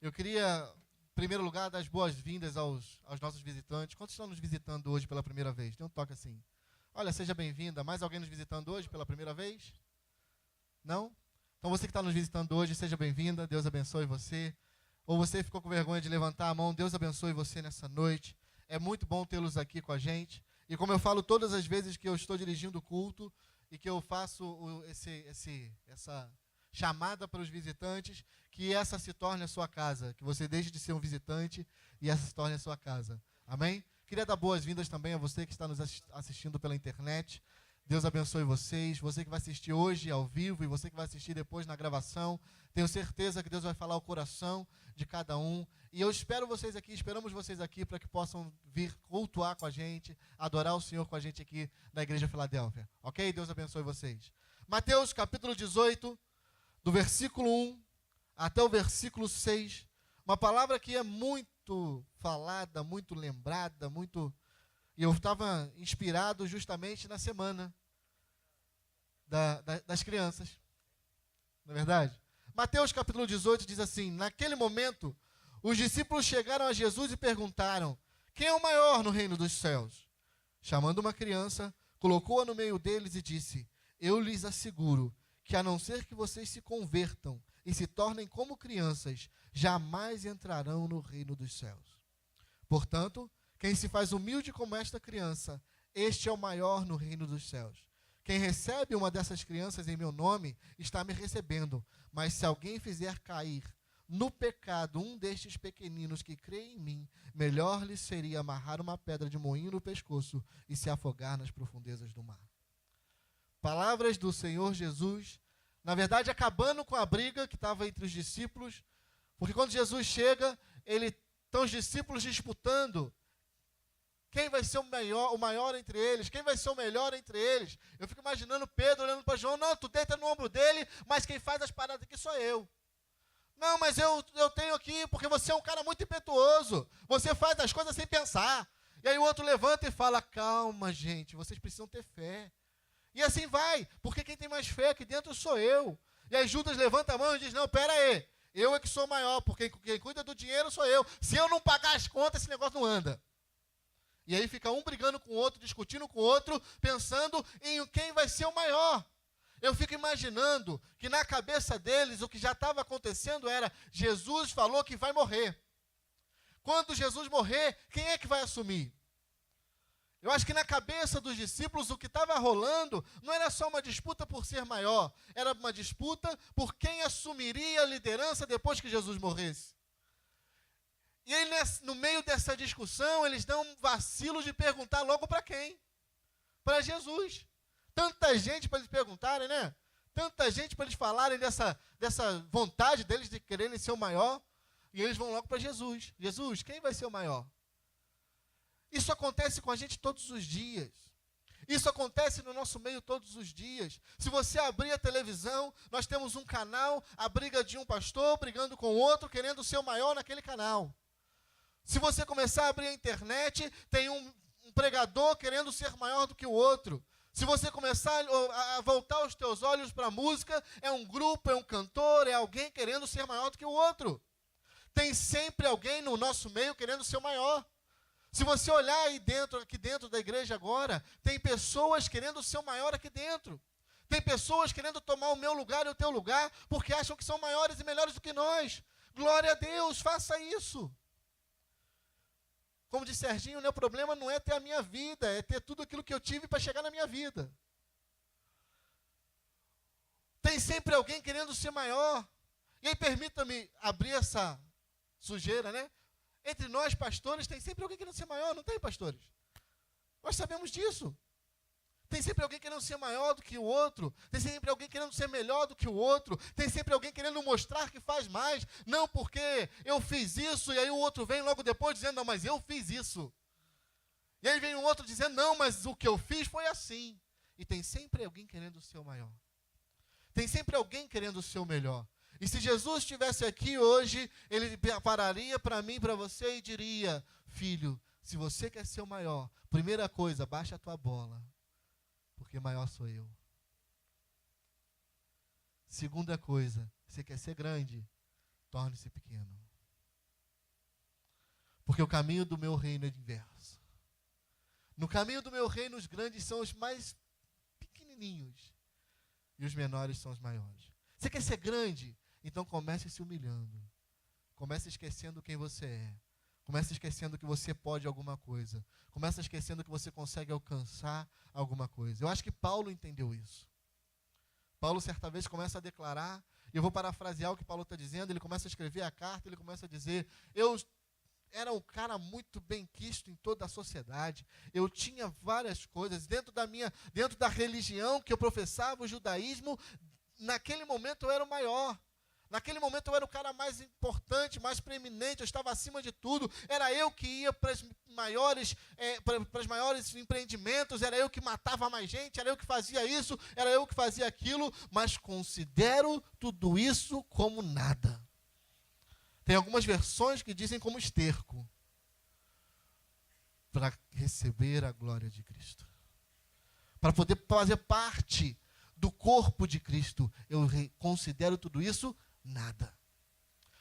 Eu queria, em primeiro lugar, dar as boas-vindas aos nossos visitantes. Quantos estão nos visitando hoje pela primeira vez? Tem um toque assim. Olha, seja bem-vinda. Mais alguém nos visitando hoje pela primeira vez? Não? Então você que está nos visitando hoje, seja bem-vinda. Deus abençoe você. Ou você ficou com vergonha de levantar a mão, Deus abençoe você nessa noite. É muito bom tê-los aqui com a gente. E como eu falo todas as vezes que eu estou dirigindo o culto e que eu faço essa chamada para os visitantes, que essa se torne a sua casa, que você deixe de ser um visitante e essa se torne a sua casa. Amém? Queria dar boas-vindas também a você que está nos assistindo pela internet. Deus abençoe vocês, você que vai assistir hoje ao vivo e você que vai assistir depois na gravação. Tenho certeza que Deus vai falar ao coração de cada um. E eu esperamos vocês aqui para que possam vir cultuar com a gente, adorar o Senhor com a gente aqui na Igreja Filadélfia. Ok? Deus abençoe vocês. Mateus capítulo 18, do versículo 1 até o versículo 6. Uma palavra que é muito falada, muito lembrada, E eu estava inspirado justamente na semana das crianças. Não é verdade? Mateus capítulo 18 diz assim: naquele momento, os discípulos chegaram a Jesus e perguntaram: quem é o maior no reino dos céus? Chamando uma criança, colocou-a no meio deles e disse: eu lhes asseguro que a não ser que vocês se convertam e se tornem como crianças, jamais entrarão no reino dos céus. Portanto, quem se faz humilde como esta criança, este é o maior no reino dos céus. Quem recebe uma dessas crianças em meu nome, está me recebendo. Mas se alguém fizer cair no pecado um destes pequeninos que crê em mim, melhor lhe seria amarrar uma pedra de moinho no pescoço e se afogar nas profundezas do mar. Palavras do Senhor Jesus, na verdade acabando com a briga que estava entre os discípulos, porque quando Jesus chega, estão os discípulos disputando quem vai ser o maior entre eles, quem vai ser o melhor entre eles. Eu fico imaginando Pedro olhando para João: não, tu deita no ombro dele, mas quem faz as paradas aqui sou eu. Não, mas eu tenho aqui, porque você é um cara muito impetuoso, você faz as coisas sem pensar. E aí o outro levanta e fala: calma, gente, vocês precisam ter fé. E assim vai, porque quem tem mais fé aqui dentro sou eu. E aí Judas levanta a mão e diz: não, pera aí, eu é que sou maior, porque quem cuida do dinheiro sou eu. Se eu não pagar as contas, esse negócio não anda. E aí fica um brigando com o outro, discutindo com o outro, pensando em quem vai ser o maior. Eu fico imaginando que na cabeça deles o que já estava acontecendo era: Jesus falou que vai morrer. Quando Jesus morrer, quem é que vai assumir? Eu acho que na cabeça dos discípulos o que estava rolando não era só uma disputa por ser maior, era uma disputa por quem assumiria a liderança depois que Jesus morresse. E aí, no meio dessa discussão, eles dão um vacilo de perguntar logo para quem? Para Jesus. Tanta gente para eles perguntarem, né? Tanta gente para eles falarem dessa vontade deles de quererem ser o maior. E eles vão logo para Jesus. Jesus, quem vai ser o maior? Isso acontece com a gente todos os dias. Isso acontece no nosso meio todos os dias. Se você abrir a televisão, nós temos um canal, a briga de um pastor brigando com o outro, querendo ser o maior naquele canal. Se você começar a abrir a internet, tem um pregador querendo ser maior do que o outro. Se você começar a voltar os teus olhos para a música, é um grupo, é um cantor, é alguém querendo ser maior do que o outro. Tem sempre alguém no nosso meio querendo ser o maior. Se você olhar aqui dentro da igreja agora, tem pessoas querendo ser o maior aqui dentro. Tem pessoas querendo tomar o meu lugar e o teu lugar, porque acham que são maiores e melhores do que nós. Glória a Deus, faça isso. Como disse Serginho, o meu problema não é ter a minha vida, é ter tudo aquilo que eu tive para chegar na minha vida. Tem sempre alguém querendo ser maior. E aí permita-me abrir essa sujeira, né? Entre nós, pastores, tem sempre alguém querendo ser maior, não tem, pastores? Nós sabemos disso. Tem sempre alguém querendo ser maior do que o outro. Tem sempre alguém querendo ser melhor do que o outro. Tem sempre alguém querendo mostrar que faz mais. Não porque eu fiz isso, e aí o outro vem logo depois dizendo: não, mas eu fiz isso. E aí vem o outro dizendo: não, mas o que eu fiz foi assim. E tem sempre alguém querendo ser o maior. Tem sempre alguém querendo ser o melhor. E se Jesus estivesse aqui hoje, ele pararia para mim, para você e diria: filho, se você quer ser o maior, primeira coisa, baixa a tua bola, porque maior sou eu. Segunda coisa, você quer ser grande, torne-se pequeno. Porque o caminho do meu reino é inverso. No caminho do meu reino, os grandes são os mais pequenininhos e os menores são os maiores. Você quer ser grande? Então comece se humilhando. Comece esquecendo quem você é. Comece esquecendo que você pode alguma coisa. Comece esquecendo que você consegue alcançar alguma coisa. Eu acho que Paulo entendeu isso. Paulo, certa vez, começa a declarar, e eu vou parafrasear o que Paulo está dizendo, ele começa a escrever a carta, ele começa a dizer, eu era um cara muito bem quisto em toda a sociedade, eu tinha várias coisas, dentro da religião que eu professava, o judaísmo, naquele momento eu era o maior. Naquele momento eu era o cara mais importante, mais preeminente, eu estava acima de tudo. Era eu que ia para os maiores empreendimentos, era eu que matava mais gente, era eu que fazia isso, era eu que fazia aquilo, mas considero tudo isso como nada. Tem algumas versões que dizem como esterco, para receber a glória de Cristo. Para poder fazer parte do corpo de Cristo, eu considero tudo isso nada.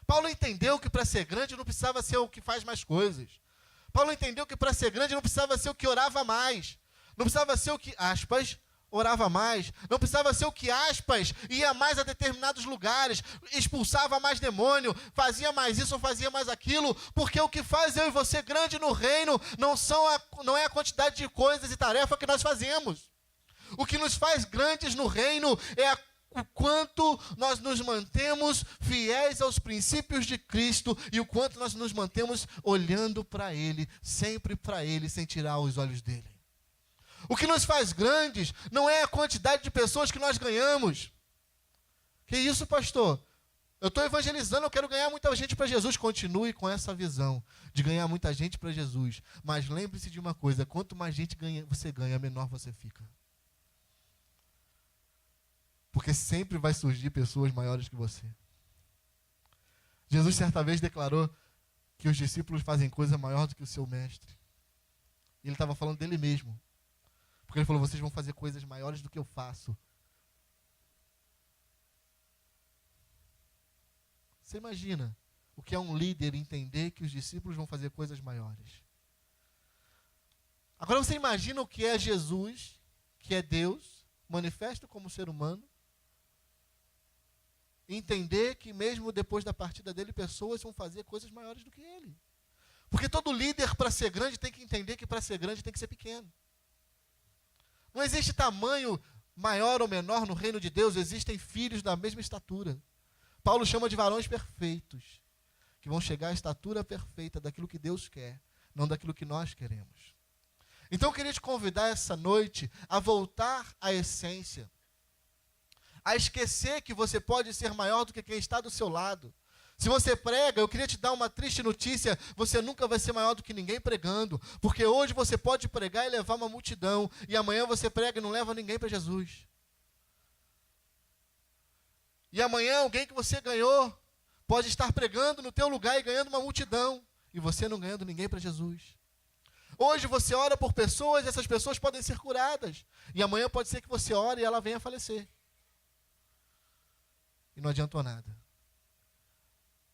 Paulo entendeu que para ser grande não precisava ser o que faz mais coisas. Paulo entendeu que para ser grande não precisava ser o que orava mais. Não precisava ser o que, aspas, orava mais. Não precisava ser o que, aspas, ia mais a determinados lugares, expulsava mais demônio, fazia mais isso ou fazia mais aquilo, porque o que faz eu e você grande no reino não é a quantidade de coisas e tarefas que nós fazemos. O que nos faz grandes no reino é o quanto nós nos mantemos fiéis aos princípios de Cristo e o quanto nós nos mantemos olhando para Ele, sempre para Ele, sem tirar os olhos dEle. O que nos faz grandes não é a quantidade de pessoas que nós ganhamos. Que isso, pastor? Eu estou evangelizando, eu quero ganhar muita gente para Jesus. Continue com essa visão de ganhar muita gente para Jesus. Mas lembre-se de uma coisa, quanto mais gente você ganha, menor você fica. Porque sempre vai surgir pessoas maiores que você. Jesus certa vez declarou que os discípulos fazem coisa maior do que o seu mestre. E ele estava falando dele mesmo. Porque ele falou, vocês vão fazer coisas maiores do que eu faço. Você imagina o que é um líder entender que os discípulos vão fazer coisas maiores. Agora você imagina o que é Jesus, que é Deus, manifesto como ser humano, entender que mesmo depois da partida dele, pessoas vão fazer coisas maiores do que ele. Porque todo líder, para ser grande, tem que entender que para ser grande tem que ser pequeno. Não existe tamanho maior ou menor no reino de Deus, existem filhos da mesma estatura. Paulo chama de varões perfeitos, que vão chegar à estatura perfeita daquilo que Deus quer, não daquilo que nós queremos. Então eu queria te convidar essa noite a voltar à essência, a esquecer que você pode ser maior do que quem está do seu lado. Se você prega, eu queria te dar uma triste notícia, você nunca vai ser maior do que ninguém pregando, porque hoje você pode pregar e levar uma multidão, e amanhã você prega e não leva ninguém para Jesus. E amanhã alguém que você ganhou pode estar pregando no teu lugar e ganhando uma multidão, e você não ganhando ninguém para Jesus. Hoje você ora por pessoas, essas pessoas podem ser curadas, e amanhã pode ser que você ore e ela venha a falecer. E não adiantou nada.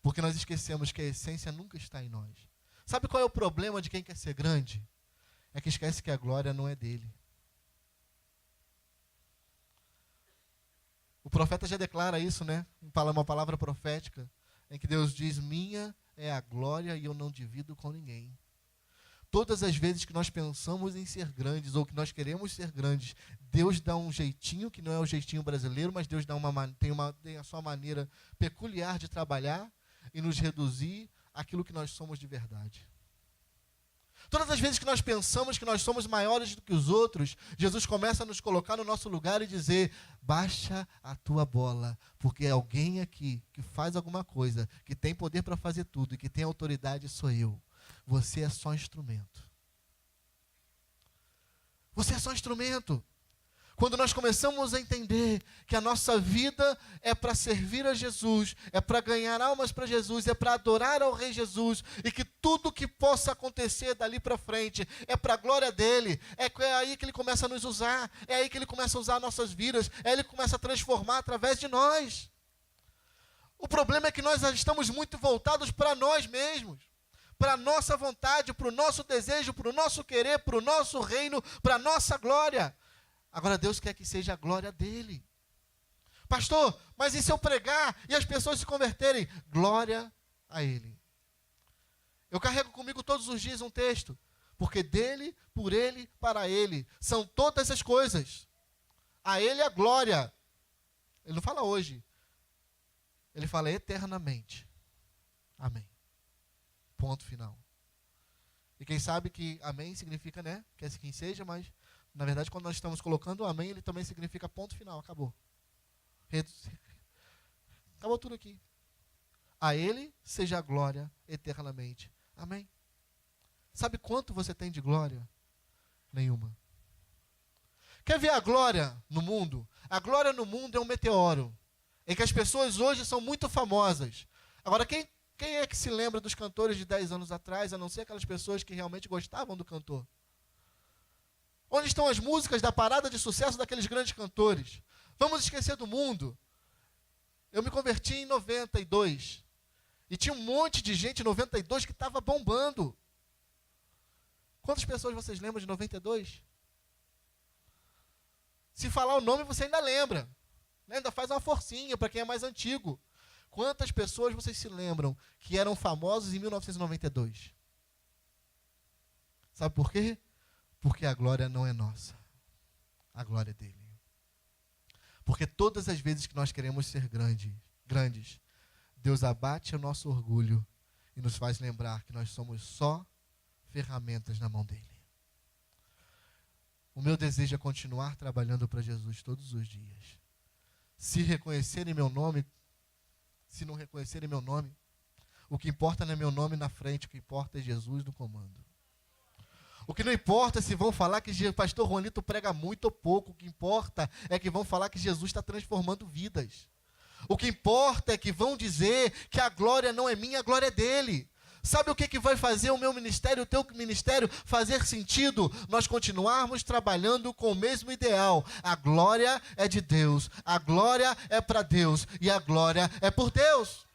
Porque nós esquecemos que a essência nunca está em nós. Sabe qual é o problema de quem quer ser grande? É que esquece que a glória não é dele. O profeta já declara isso, né? Uma palavra profética, em que Deus diz, minha é a glória e eu não divido com ninguém. Todas as vezes que nós pensamos em ser grandes, ou que nós queremos ser grandes, Deus dá um jeitinho, que não é o jeitinho brasileiro, mas Deus dá tem a sua maneira peculiar de trabalhar e nos reduzir àquilo que nós somos de verdade. Todas as vezes que nós pensamos que nós somos maiores do que os outros, Jesus começa a nos colocar no nosso lugar e dizer, baixa a tua bola, porque alguém aqui que faz alguma coisa, que tem poder para fazer tudo e que tem autoridade, sou eu. Você é só instrumento. Você é só instrumento. Quando nós começamos a entender que a nossa vida é para servir a Jesus, é para ganhar almas para Jesus, é para adorar ao Rei Jesus, e que tudo que possa acontecer dali para frente é para a glória dEle, é aí que Ele começa a nos usar, é aí que Ele começa a usar nossas vidas, é aí que Ele começa a transformar através de nós. O problema é que nós estamos muito voltados para nós mesmos, para a nossa vontade, para o nosso desejo, para o nosso querer, para o nosso reino, para a nossa glória. Agora Deus quer que seja a glória dele. Pastor, mas e se eu pregar e as pessoas se converterem? Glória a ele. Eu carrego comigo todos os dias um texto. Porque dele, por ele, para ele. São todas as coisas. A ele a glória. Ele não fala hoje. Ele fala eternamente. Amém. Ponto final. E quem sabe que amém significa, né? Que assim seja, mas na verdade quando nós estamos colocando o amém, ele também significa ponto final. Acabou. Acabou tudo aqui. A ele seja a glória eternamente. Amém. Sabe quanto você tem de glória? Nenhuma. Quer ver a glória no mundo? A glória no mundo é um meteoro, em que as pessoas hoje são muito famosas. Agora, quem é que se lembra dos cantores de 10 anos atrás, a não ser aquelas pessoas que realmente gostavam do cantor? Onde estão as músicas da parada de sucesso daqueles grandes cantores? Vamos esquecer do mundo. Eu me converti em 92. E tinha um monte de gente em 92 que estava bombando. Quantas pessoas vocês lembram de 92? Se falar o nome, você ainda lembra. Ainda faz uma forcinha para quem é mais antigo. Quantas pessoas vocês se lembram que eram famosos em 1992? Sabe por quê? Porque a glória não é nossa. A glória é dele. Porque todas as vezes que nós queremos ser grandes, Deus abate o nosso orgulho e nos faz lembrar que nós somos só ferramentas na mão dele. O meu desejo é continuar trabalhando para Jesus todos os dias. Se reconhecerem meu nome, se não reconhecerem meu nome, o que importa não é meu nome na frente, o que importa é Jesus no comando. O que não importa é se vão falar que o pastor Juanito prega muito ou pouco, o que importa é que vão falar que Jesus está transformando vidas. O que importa é que vão dizer que a glória não é minha, a glória é dele. Sabe o que vai fazer o meu ministério, o teu ministério fazer sentido? Nós continuarmos trabalhando com o mesmo ideal. A glória é de Deus, a glória é para Deus e a glória é por Deus.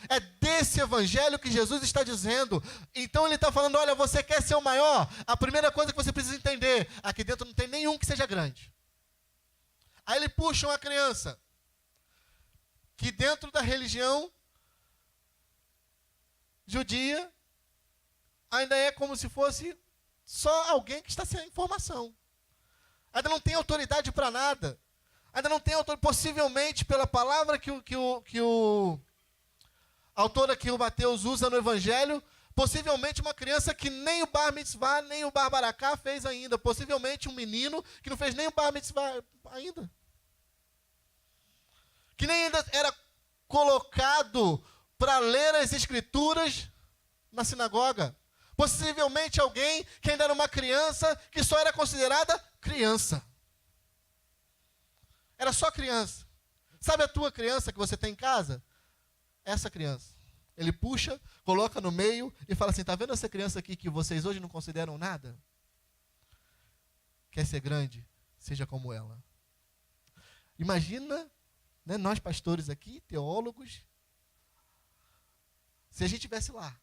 É desse evangelho que Jesus está dizendo. Então ele está falando, olha, você quer ser o maior? A primeira coisa que você precisa entender, aqui dentro não tem nenhum que seja grande. Aí ele puxa uma criança, que dentro da religião judia, ainda é como se fosse só alguém que está sem informação. Ainda não tem autoridade para nada. Ainda não tem autoridade, possivelmente pela palavra que o autor aqui, o Mateus, usa no Evangelho, possivelmente uma criança que nem o Bar Mitzvah, nem o Bar Baracá fez ainda. Possivelmente um menino que não fez nem o Bar Mitzvah ainda. Que nem ainda era colocado para ler as Escrituras na sinagoga. Possivelmente alguém que ainda era uma criança, que só era considerada criança. Era só criança. Sabe a tua criança que você tem em casa? Essa criança. Ele puxa, coloca no meio e fala assim, está vendo essa criança aqui que vocês hoje não consideram nada? Quer ser grande? Seja como ela. Imagina, né, nós pastores aqui, teólogos, se a gente estivesse lá.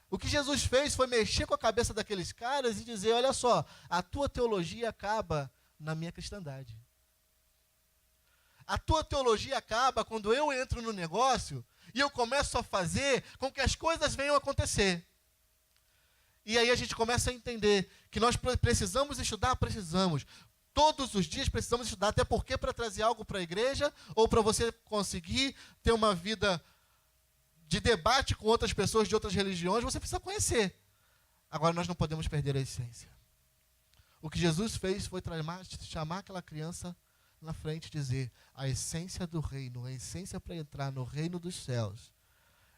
O que Jesus fez foi mexer com a cabeça daqueles caras e dizer, olha só, a tua teologia acaba na minha cristandade. A tua teologia acaba quando eu entro no negócio e eu começo a fazer com que as coisas venham a acontecer. E aí a gente começa a entender que nós precisamos estudar, precisamos. Todos os dias precisamos estudar, até porque para trazer algo para a igreja, ou para você conseguir ter uma vida de debate com outras pessoas de outras religiões, você precisa conhecer. Agora nós não podemos perder a essência. O que Jesus fez foi chamar aquela criança na frente e dizer, a essência do reino, a essência para entrar no reino dos céus,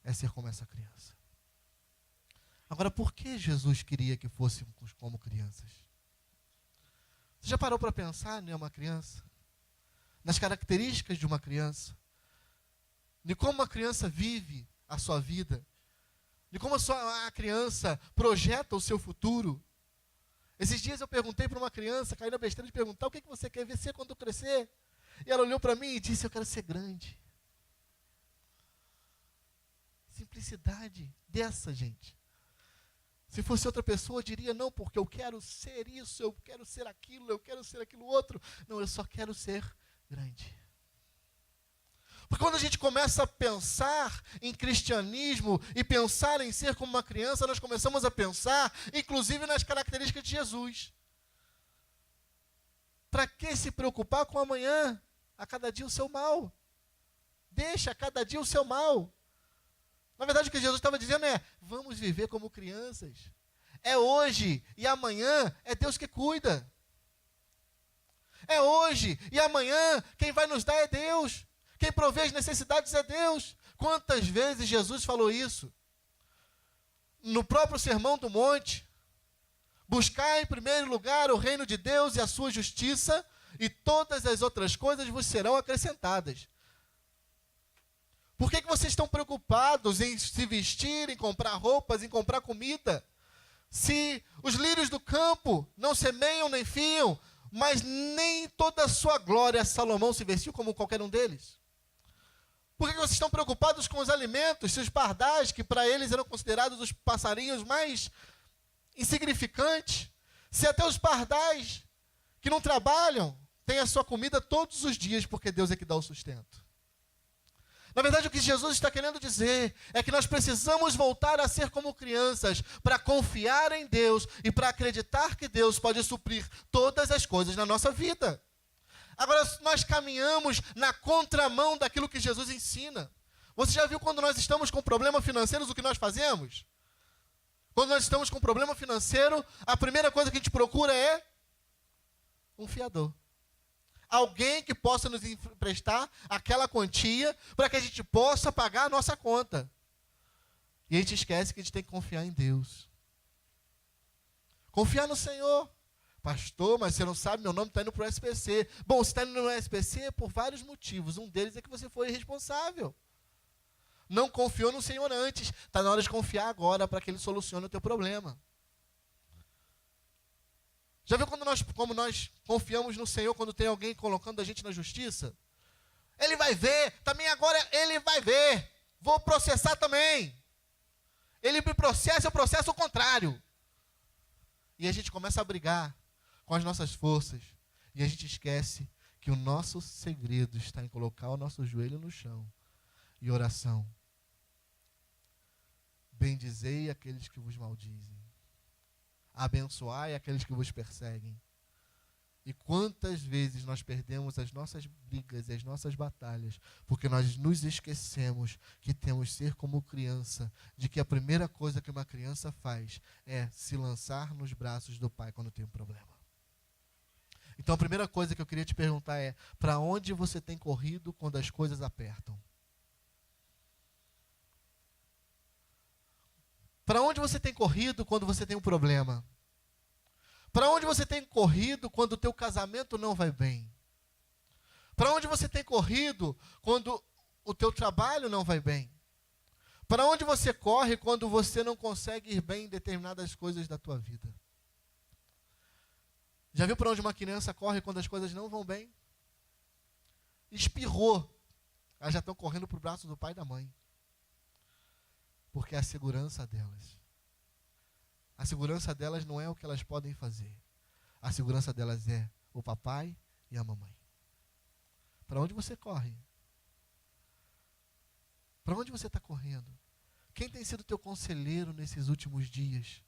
é ser como essa criança. Agora, por que Jesus queria que fôssemos como crianças? Você já parou para pensar em uma criança? Nas características de uma criança? De como uma criança vive a sua vida? De como a criança projeta o seu futuro? Esses dias eu perguntei para uma criança, caí na besteira de perguntar, o que você quer ser quando crescer? E ela olhou para mim e disse, eu quero ser grande. simplicidade dessa, gente. Se fosse outra pessoa, eu diria, não, porque eu quero ser isso, eu quero ser aquilo outro. Não, eu só quero ser grande. Porque quando a gente começa a pensar em cristianismo e pensar em ser como uma criança, nós começamos a pensar, inclusive, nas características de Jesus. Para que se preocupar com amanhã? A cada dia o seu mal. Deixa a cada dia o seu mal. Na verdade, o que Jesus estava dizendo é, vamos viver como crianças. É hoje e amanhã é Deus que cuida. É hoje e amanhã quem vai nos dar é Deus. Quem provê as necessidades é Deus. Quantas vezes Jesus falou isso? No próprio Sermão do Monte. Buscar em primeiro lugar o reino de Deus e a sua justiça, e todas as outras coisas vos serão acrescentadas. Por que vocês estão preocupados em se vestir, em comprar roupas, em comprar comida? Se os lírios do campo não semeiam nem fiam, mas nem toda a sua glória Salomão se vestiu como qualquer um deles. Por que vocês estão preocupados com os alimentos, se os pardais, que para eles eram considerados os passarinhos mais insignificantes, se até os pardais que não trabalham têm a sua comida todos os dias, porque Deus é que dá o sustento. Na verdade, o que Jesus está querendo dizer é que nós precisamos voltar a ser como crianças para confiar em Deus e para acreditar que Deus pode suprir todas as coisas na nossa vida. Agora, nós caminhamos na contramão daquilo que Jesus ensina. Você já viu quando nós estamos com problemas financeiros, o que nós fazemos? Quando nós estamos com problema financeiro, a primeira coisa que a gente procura é um fiador. Alguém que possa nos emprestar aquela quantia para que a gente possa pagar a nossa conta. E a gente esquece que a gente tem que confiar em Deus. Confiar no Senhor. Pastor, mas você não sabe, meu nome está indo para o SPC. Bom, se está indo no SPC é por vários motivos. Um deles é que você foi irresponsável. Não confiou no Senhor antes. Está na hora de confiar agora para que Ele solucione o teu problema. Já viu como nós confiamos no Senhor quando tem alguém colocando a gente na justiça? Ele vai ver, também agora ele vai ver. Vou processar também. Ele me processa, eu processo o contrário. E a gente começa a brigar com as nossas forças. E a gente esquece que o nosso segredo está em colocar o nosso joelho no chão. E oração. Bendizei aqueles que vos maldizem. Abençoai aqueles que vos perseguem. E quantas vezes nós perdemos as nossas brigas e as nossas batalhas, porque nós nos esquecemos que temos que ser como criança, de que a primeira coisa que uma criança faz é se lançar nos braços do pai quando tem um problema. Então a primeira coisa que eu queria te perguntar é, para onde você tem corrido quando as coisas apertam? Para onde você tem corrido quando você tem um problema? Para onde você tem corrido quando o teu casamento não vai bem? Para onde você tem corrido quando o teu trabalho não vai bem? Para onde você corre quando você não consegue ir bem em determinadas coisas da tua vida? Já viu para onde uma criança corre quando as coisas não vão bem? Espirrou. Elas já estão correndo para o braço do pai e da mãe. Porque é a segurança delas. A segurança delas não é o que elas podem fazer. A segurança delas é o papai e a mamãe. Para onde você corre? Para onde você está correndo? Quem tem sido teu conselheiro nesses últimos dias?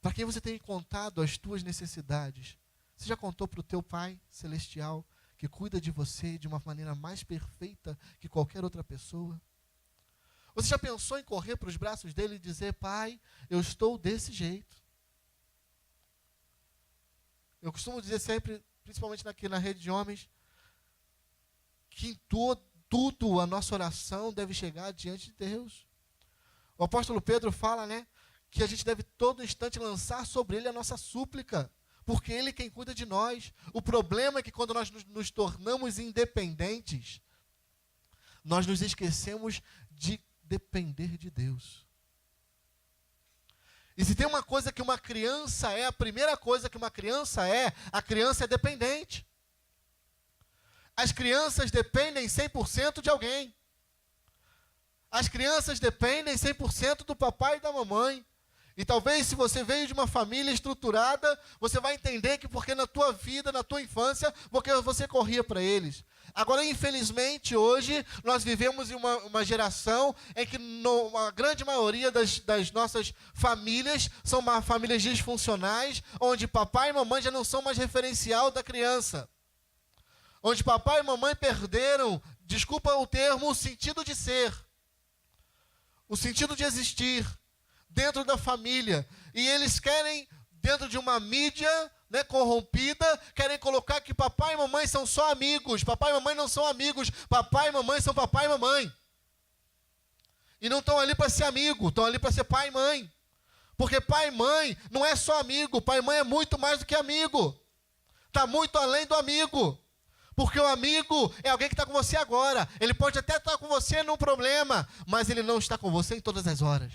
Para quem você tem contado as tuas necessidades? Você já contou para o teu Pai Celestial, que cuida de você de uma maneira mais perfeita que qualquer outra pessoa? Você já pensou em correr para os braços dele e dizer, Pai, eu estou desse jeito? Eu costumo dizer sempre, principalmente aqui na rede de homens, que em tudo a nossa oração deve chegar diante de Deus. O apóstolo Pedro fala, que a gente deve todo instante lançar sobre ele a nossa súplica, porque ele é quem cuida de nós. O problema é que quando nós nos tornamos independentes, nós nos esquecemos de depender de Deus. E se tem uma coisa que uma criança é, a primeira coisa que uma criança é, a criança é dependente. As crianças dependem 100% de alguém. As crianças dependem 100% do papai e da mamãe. E talvez se você veio de uma família estruturada, você vai entender que porque na tua vida, na tua infância, porque você corria para eles. Agora, infelizmente, hoje, nós vivemos em uma geração em que a grande maioria das nossas famílias são famílias disfuncionais, onde papai e mamãe já não são mais referencial da criança. Onde papai e mamãe perderam, desculpa o termo, o sentido de ser. O sentido de existir dentro da família. E eles querem, dentro de uma mídia, né, corrompida, querem colocar que papai e mamãe são só amigos. Papai e mamãe não são amigos. Papai e mamãe são papai e mamãe. E não estão ali para ser amigo, estão ali para ser pai e mãe. Porque pai e mãe não é só amigo. Pai e mãe é muito mais do que amigo. Está muito além do amigo. Porque o amigo é alguém que está com você agora. Ele pode até estar com você num problema, mas ele não está com você em todas as horas.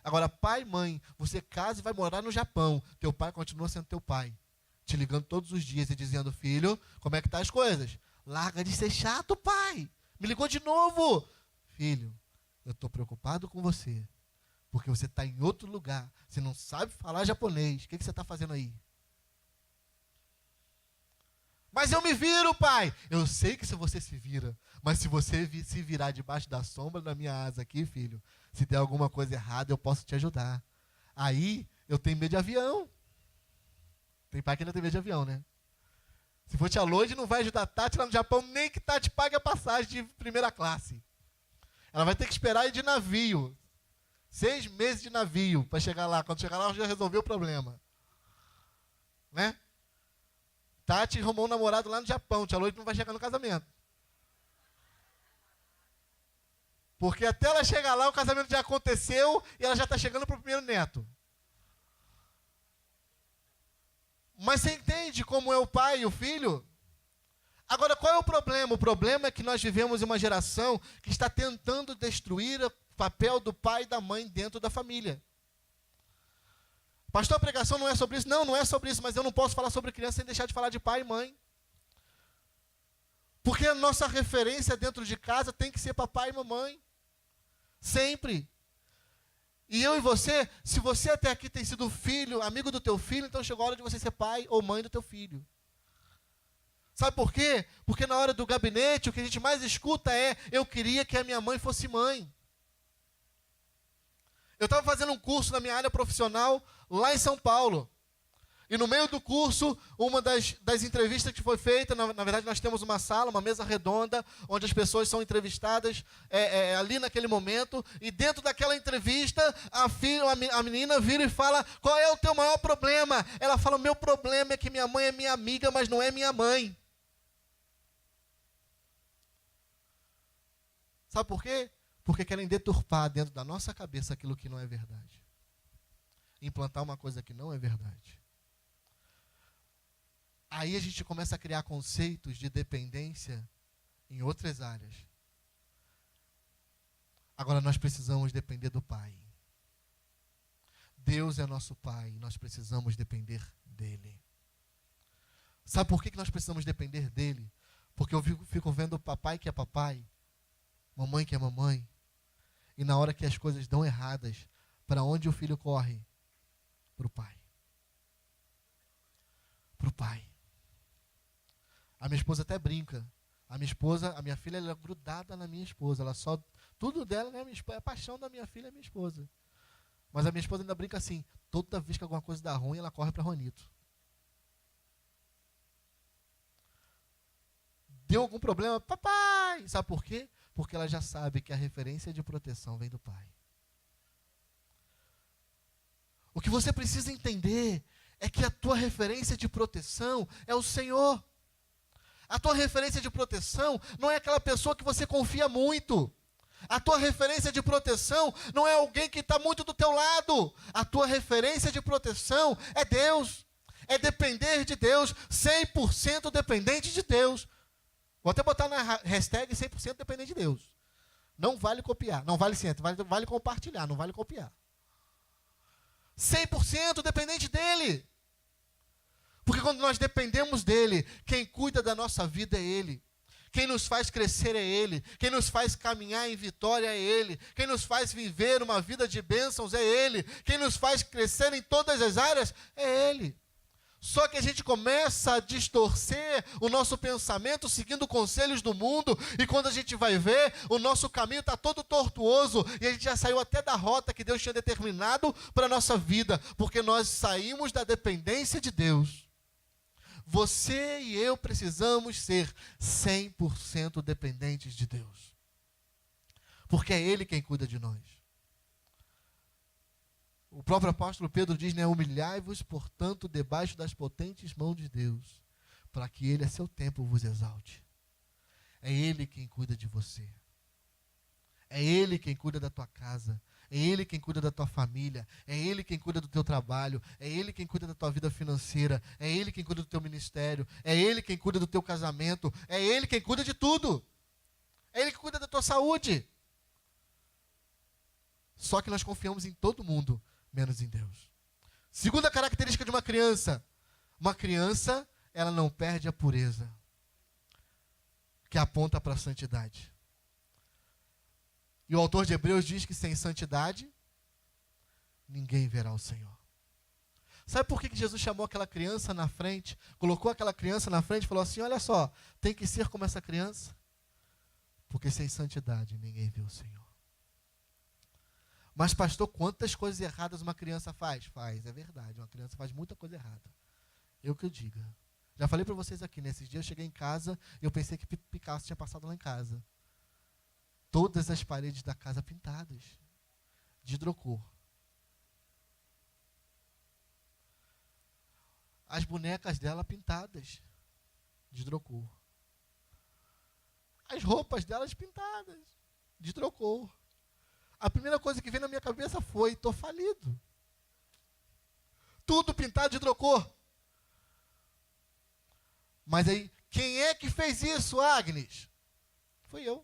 Agora, pai e mãe, você casa e vai morar no Japão. Teu pai continua sendo teu pai. Te ligando todos os dias e dizendo, filho, como é que tá as coisas? Larga de ser chato, pai. Me ligou de novo. Filho, eu estou preocupado com você. Porque você está em outro lugar. Você não sabe falar japonês. O que você está fazendo aí? Mas eu me viro, pai. Eu sei que se você se vira. Mas se você se virar debaixo da sombra da minha asa aqui, filho, se der alguma coisa errada, eu posso te ajudar. Aí, eu tenho medo de avião. Tem pai que ainda tem medo de avião, né? Se for tia Loide, não vai ajudar a Tati lá no Japão, nem que Tati pague a passagem de primeira classe. Ela vai ter que esperar ir de navio. 6 meses de navio para chegar lá. Quando chegar lá, já resolveu o problema. Né? Tati arrumou um namorado lá no Japão. Tia Loide não vai chegar no casamento. Porque até ela chegar lá, o casamento já aconteceu e ela já está chegando para o primeiro neto. Mas você entende como é o pai e o filho? Agora, qual é o problema? O problema é que nós vivemos em uma geração que está tentando destruir o papel do pai e da mãe dentro da família. Pastor, a pregação não é sobre isso? Não, não é sobre isso, mas eu não posso falar sobre criança sem deixar de falar de pai e mãe. Porque a nossa referência dentro de casa tem que ser papai e mamãe. Sempre. E eu e você, se você até aqui tem sido filho, amigo do teu filho, então chegou a hora de você ser pai ou mãe do teu filho. Sabe por quê? Porque na hora do gabinete, o que a gente mais escuta é, eu queria que a minha mãe fosse mãe. Eu estava fazendo um curso na minha área profissional, lá em São Paulo. E no meio do curso, uma das entrevistas que foi feita, na verdade nós temos uma sala, uma mesa redonda, onde as pessoas são entrevistadas ali naquele momento, e dentro daquela entrevista, a menina vira e fala, qual é o teu maior problema? Ela fala, meu problema é que minha mãe é minha amiga, mas não é minha mãe. Sabe por quê? Porque querem deturpar dentro da nossa cabeça aquilo que não é verdade. Implantar uma coisa que não é verdade. Aí a gente começa a criar conceitos de dependência em outras áreas. Agora nós precisamos depender do Pai. Deus é nosso Pai, nós precisamos depender dEle. Sabe por que nós precisamos depender dEle? Porque eu fico vendo o papai que é papai, mamãe que é mamãe, e na hora que as coisas dão erradas, para onde o filho corre? Para o pai. Para o pai. A minha esposa até brinca. A minha filha, ela é grudada na minha esposa. Tudo dela, né, a paixão da minha filha é minha esposa. Mas a minha esposa ainda brinca assim, toda vez que alguma coisa dá ruim, ela corre para Ronito. Deu algum problema? Papai! Sabe por quê? Porque ela já sabe que a referência de proteção vem do pai. O que você precisa entender é que a tua referência de proteção é o Senhor. A tua referência de proteção não é aquela pessoa que você confia muito. A tua referência de proteção não é alguém que está muito do teu lado. A tua referência de proteção é Deus. É depender de Deus, 100% dependente de Deus. Vou até botar na hashtag 100% dependente de Deus. Não vale copiar, não vale ciência, vale compartilhar, não vale copiar. 100% dependente dEle. Porque quando nós dependemos dEle, quem cuida da nossa vida é Ele. Quem nos faz crescer é Ele. Quem nos faz caminhar em vitória é Ele. Quem nos faz viver uma vida de bênçãos é Ele. Quem nos faz crescer em todas as áreas é Ele. Só que a gente começa a distorcer o nosso pensamento seguindo conselhos do mundo, e quando a gente vai ver, o nosso caminho está todo tortuoso, e a gente já saiu até da rota que Deus tinha determinado para a nossa vida, porque nós saímos da dependência de Deus. Você e eu precisamos ser 100% dependentes de Deus, porque é Ele quem cuida de nós. O próprio apóstolo Pedro diz, né, humilhai-vos, portanto, debaixo das potentes mãos de Deus, para que Ele a seu tempo vos exalte. É Ele quem cuida de você. É Ele quem cuida da tua casa. É Ele quem cuida da tua família. É Ele quem cuida do teu trabalho. É Ele quem cuida da tua vida financeira. É Ele quem cuida do teu ministério. É Ele quem cuida do teu casamento. É Ele quem cuida de tudo. É Ele que cuida da tua saúde. Só que nós confiamos em todo mundo, menos em Deus. Segunda característica de uma criança, ela não perde a pureza, que aponta para a santidade. E o autor de Hebreus diz que sem santidade, ninguém verá o Senhor. Sabe por que Jesus chamou aquela criança na frente, colocou aquela criança na frente e falou assim, olha só, tem que ser como essa criança? Porque sem santidade, ninguém vê o Senhor. Mas pastor, quantas coisas erradas uma criança faz? Faz, é verdade, uma criança faz muita coisa errada. Eu que eu diga. Já falei para vocês aqui, nesses dias eu cheguei em casa e eu pensei que Picasso tinha passado lá em casa. Todas as paredes da casa pintadas, de hidrocor. As bonecas dela pintadas, de hidrocor. As roupas delas pintadas, de hidrocor. A primeira coisa que veio na minha cabeça foi, estou falido. Tudo pintado de hidrocor. Mas aí, quem é que fez isso, Agnes? Fui eu.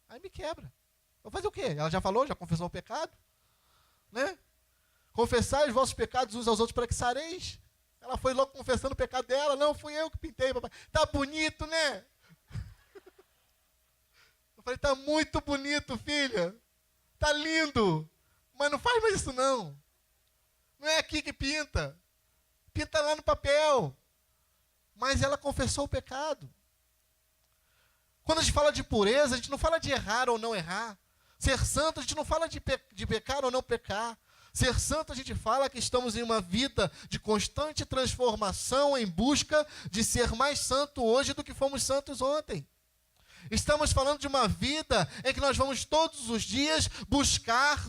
Aí me quebra. Vou fazer o quê? Ela já falou, já confessou o pecado? Né? Confessai os vossos pecados uns aos outros para que sareis. Ela foi logo confessando o pecado dela. Não, fui eu que pintei, papai. Tá bonito, né? Eu falei, tá muito bonito, filha. Tá lindo. Mas não faz mais isso, não. Não é aqui que pinta. Pinta lá no papel. Mas ela confessou o pecado. Quando a gente fala de pureza, a gente não fala de errar ou não errar. Ser santo, a gente não fala de pecar ou não pecar. Ser santo, a gente fala que estamos em uma vida de constante transformação em busca de ser mais santo hoje do que fomos santos ontem. Estamos falando de uma vida em que nós vamos todos os dias buscar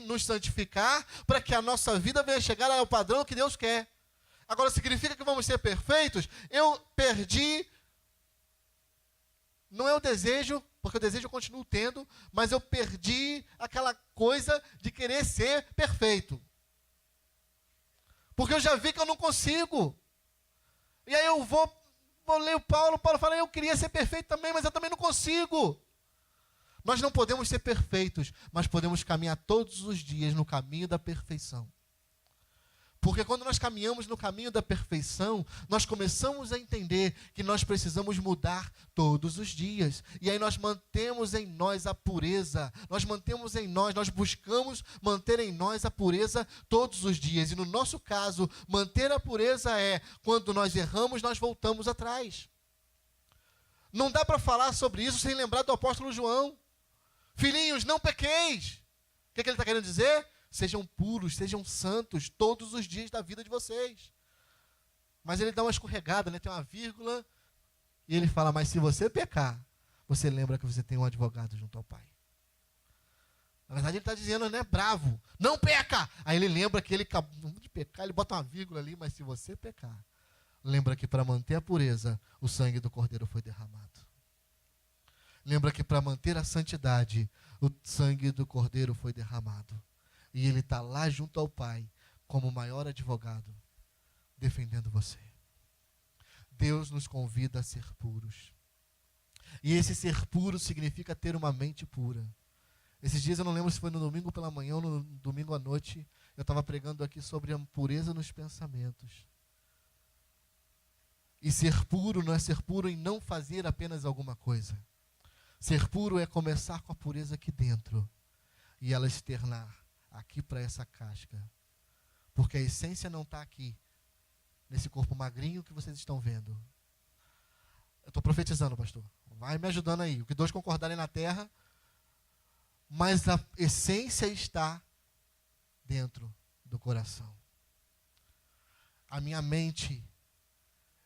nos santificar para que a nossa vida venha chegar ao padrão que Deus quer. Agora, significa que vamos ser perfeitos? Eu perdi, não é o desejo, porque o desejo eu continuo tendo, mas eu perdi aquela coisa de querer ser perfeito. Porque eu já vi que eu não consigo. E aí eu vou ler o Paulo fala, eu queria ser perfeito também, mas eu também não consigo. Nós não podemos ser perfeitos, mas podemos caminhar todos os dias no caminho da perfeição. Porque quando nós caminhamos no caminho da perfeição, nós começamos a entender que nós precisamos mudar todos os dias. E aí nós mantemos em nós a pureza. Nós buscamos manter em nós a pureza todos os dias. E no nosso caso, manter a pureza é, quando nós erramos, nós voltamos atrás. Não dá para falar sobre isso sem lembrar do apóstolo João. Filhinhos, não pequeis. O que ele está querendo dizer? Sejam puros, sejam santos todos os dias da vida de vocês. Mas ele dá uma escorregada, né? Tem uma vírgula. E ele fala, mas se você pecar, você lembra que você tem um advogado junto ao Pai. Na verdade, ele está dizendo, né? Bravo. Não peca! Aí ele lembra que ele acabou de pecar, ele bota uma vírgula ali, mas se você pecar, lembra que para manter a pureza, o sangue do Cordeiro foi derramado. Lembra que para manter a santidade, o sangue do Cordeiro foi derramado. E ele está lá junto ao Pai, como o maior advogado, defendendo você. Deus nos convida a ser puros. E esse ser puro significa ter uma mente pura. Esses dias, eu não lembro se foi no domingo pela manhã ou no domingo à noite, eu estava pregando aqui sobre a pureza nos pensamentos. E ser puro não é ser puro em não fazer apenas alguma coisa. Ser puro é começar com a pureza aqui dentro e ela externar aqui para essa casca. Porque a essência não está aqui, nesse corpo magrinho que vocês estão vendo. Eu estou profetizando, pastor. Vai me ajudando aí. O que dois concordarem na terra, mas a essência está dentro do coração. A minha mente,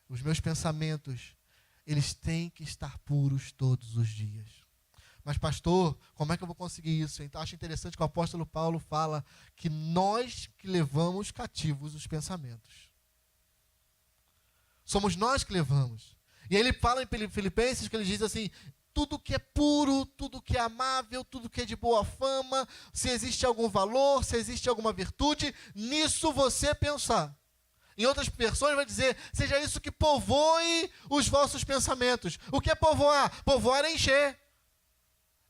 os meus pensamentos, eles têm que estar puros todos os dias. Mas pastor, como é que eu vou conseguir isso? Então acho interessante que o apóstolo Paulo fala que nós que levamos cativos os pensamentos. Somos nós que levamos. E aí ele fala em Filipenses que ele diz assim, tudo que é puro, tudo que é amável, tudo que é de boa fama, se existe algum valor, se existe alguma virtude, nisso você pensar. Em outras versões vai dizer, seja isso que povoe os vossos pensamentos. O que é povoar? Povoar é encher,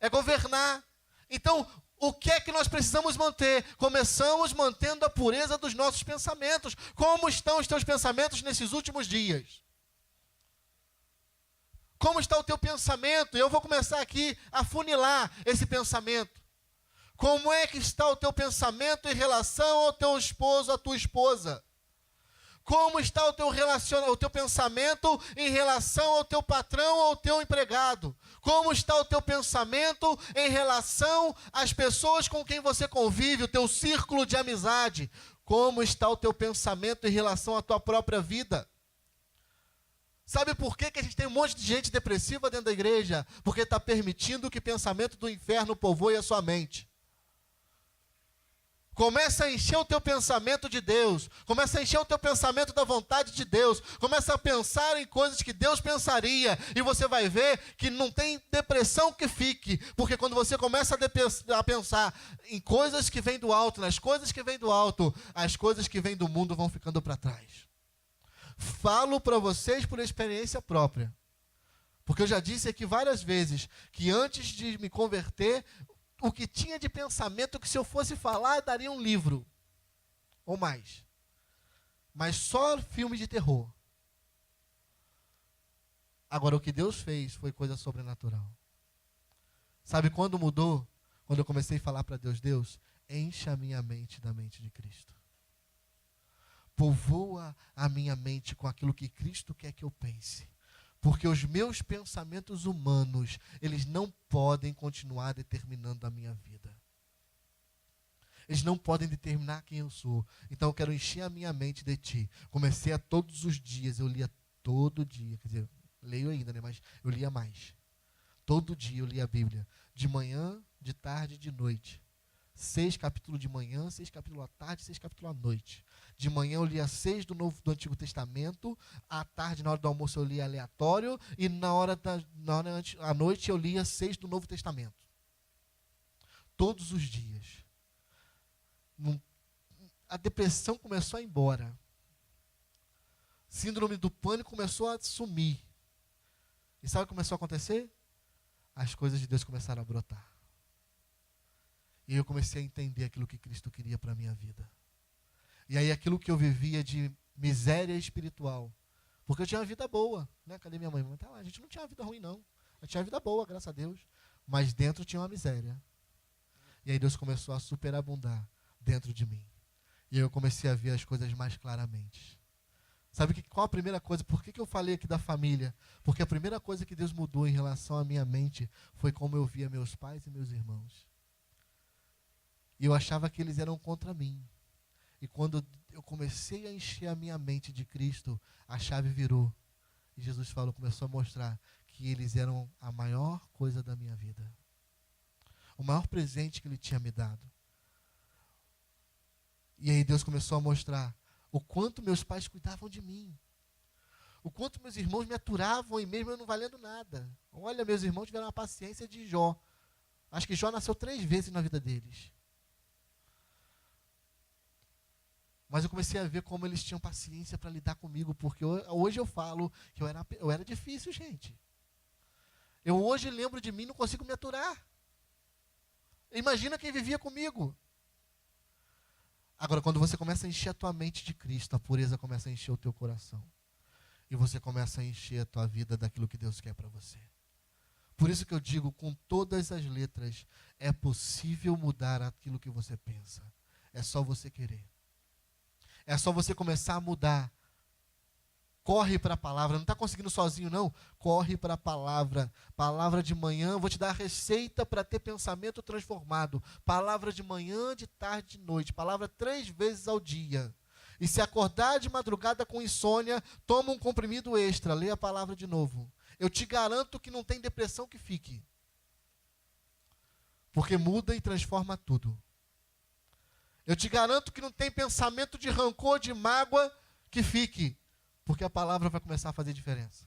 é governar. Então, o que é que nós precisamos manter? Começamos mantendo a pureza dos nossos pensamentos. Como estão os teus pensamentos nesses últimos dias? Como está o teu pensamento? Eu vou começar aqui a funilar esse pensamento. Como é que está o teu pensamento em relação ao teu esposo, à tua esposa? Como está o teu pensamento em relação ao teu patrão ou ao teu empregado? Como está o teu pensamento em relação às pessoas com quem você convive, o teu círculo de amizade? Como está o teu pensamento em relação à tua própria vida? Sabe por que a gente tem um monte de gente depressiva dentro da igreja? Porque está permitindo que o pensamento do inferno povoe a sua mente. Começa a encher o teu pensamento de Deus. Começa a encher o teu pensamento da vontade de Deus. Começa a pensar em coisas que Deus pensaria. E você vai ver que não tem depressão que fique. Porque quando você começa a pensar em coisas que vêm do alto, nas coisas que vêm do alto, as coisas que vêm do mundo vão ficando para trás. Falo para vocês por experiência própria. Porque eu já disse aqui várias vezes que antes de me converter, o que tinha de pensamento que se eu fosse falar, daria um livro. Ou mais. Mas só filme de terror. Agora, o que Deus fez foi coisa sobrenatural. Sabe quando mudou? Quando eu comecei a falar para Deus, Deus, encha a minha mente da mente de Cristo. Povoa a minha mente com aquilo que Cristo quer que eu pense. Porque os meus pensamentos humanos, eles não podem continuar determinando a minha vida. Eles não podem determinar quem eu sou. Então eu quero encher a minha mente de ti. Comecei a todos os dias, eu lia todo dia. Quer dizer, leio ainda, né? Mas eu lia mais. Todo dia eu lia a Bíblia. De manhã, de tarde e de noite. 6 capítulos de manhã, 6 capítulos à tarde, 6 capítulos à noite. De manhã eu lia 6 do Antigo Testamento, à tarde, na hora do almoço, eu lia aleatório, e à noite eu lia 6 do Novo Testamento. Todos os dias. A depressão começou a ir embora. Síndrome do pânico começou a sumir. E sabe o que começou a acontecer? As coisas de Deus começaram a brotar. E eu comecei a entender aquilo que Cristo queria para a minha vida. E aí aquilo que eu vivia de miséria espiritual. Porque eu tinha uma vida boa. Né? Cadê minha mãe? Tá lá. A gente não tinha uma vida ruim, não. A gente tinha uma vida boa, graças a Deus. Mas dentro tinha uma miséria. E aí Deus começou a superabundar dentro de mim. E aí eu comecei a ver as coisas mais claramente. Sabe qual a primeira coisa? Por que eu falei aqui da família? Porque a primeira coisa que Deus mudou em relação à minha mente foi como eu via meus pais e meus irmãos. E eu achava que eles eram contra mim. E quando eu comecei a encher a minha mente de Cristo, a chave virou. E Jesus começou a mostrar que eles eram a maior coisa da minha vida. O maior presente que Ele tinha me dado. E aí Deus começou a mostrar o quanto meus pais cuidavam de mim. O quanto meus irmãos me aturavam e mesmo eu não valendo nada. Olha, meus irmãos tiveram a paciência de Jó. Acho que Jó nasceu 3 vezes na vida deles. Mas eu comecei a ver como eles tinham paciência para lidar comigo, porque hoje eu falo que eu era difícil, gente. Eu hoje lembro de mim e não consigo me aturar. Imagina quem vivia comigo. Agora, quando você começa a encher a tua mente de Cristo, a pureza começa a encher o teu coração. e você começa a encher a tua vida daquilo que Deus quer para você. Por isso que eu digo com todas as letras, é possível mudar aquilo que você pensa. É só você querer. É só você começar a mudar. Corre para a palavra. Não está conseguindo sozinho, não. Corre para a palavra. Palavra de manhã. Eu vou te dar a receita para ter pensamento transformado. Palavra de manhã, de tarde, de noite. Palavra 3 vezes ao dia. E se acordar de madrugada com insônia, toma um comprimido extra. Lê a palavra de novo. Eu te garanto que não tem depressão que fique. Porque muda e transforma tudo. Eu te garanto que não tem pensamento de rancor, de mágoa que fique. Porque a palavra vai começar a fazer diferença.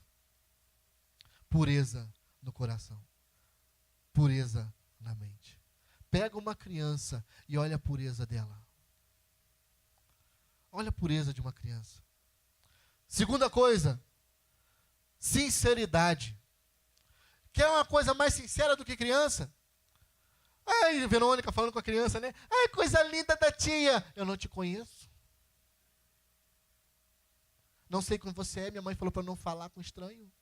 Pureza no coração. Pureza na mente. Pega uma criança e olha a pureza dela. Olha a pureza de uma criança. Segunda coisa, sinceridade. Quer uma coisa mais sincera do que criança? Ai, Verônica falando com a criança, né? Ai, coisa linda da tia. Eu não te conheço. Não sei como você é. Minha mãe falou para não falar com estranho.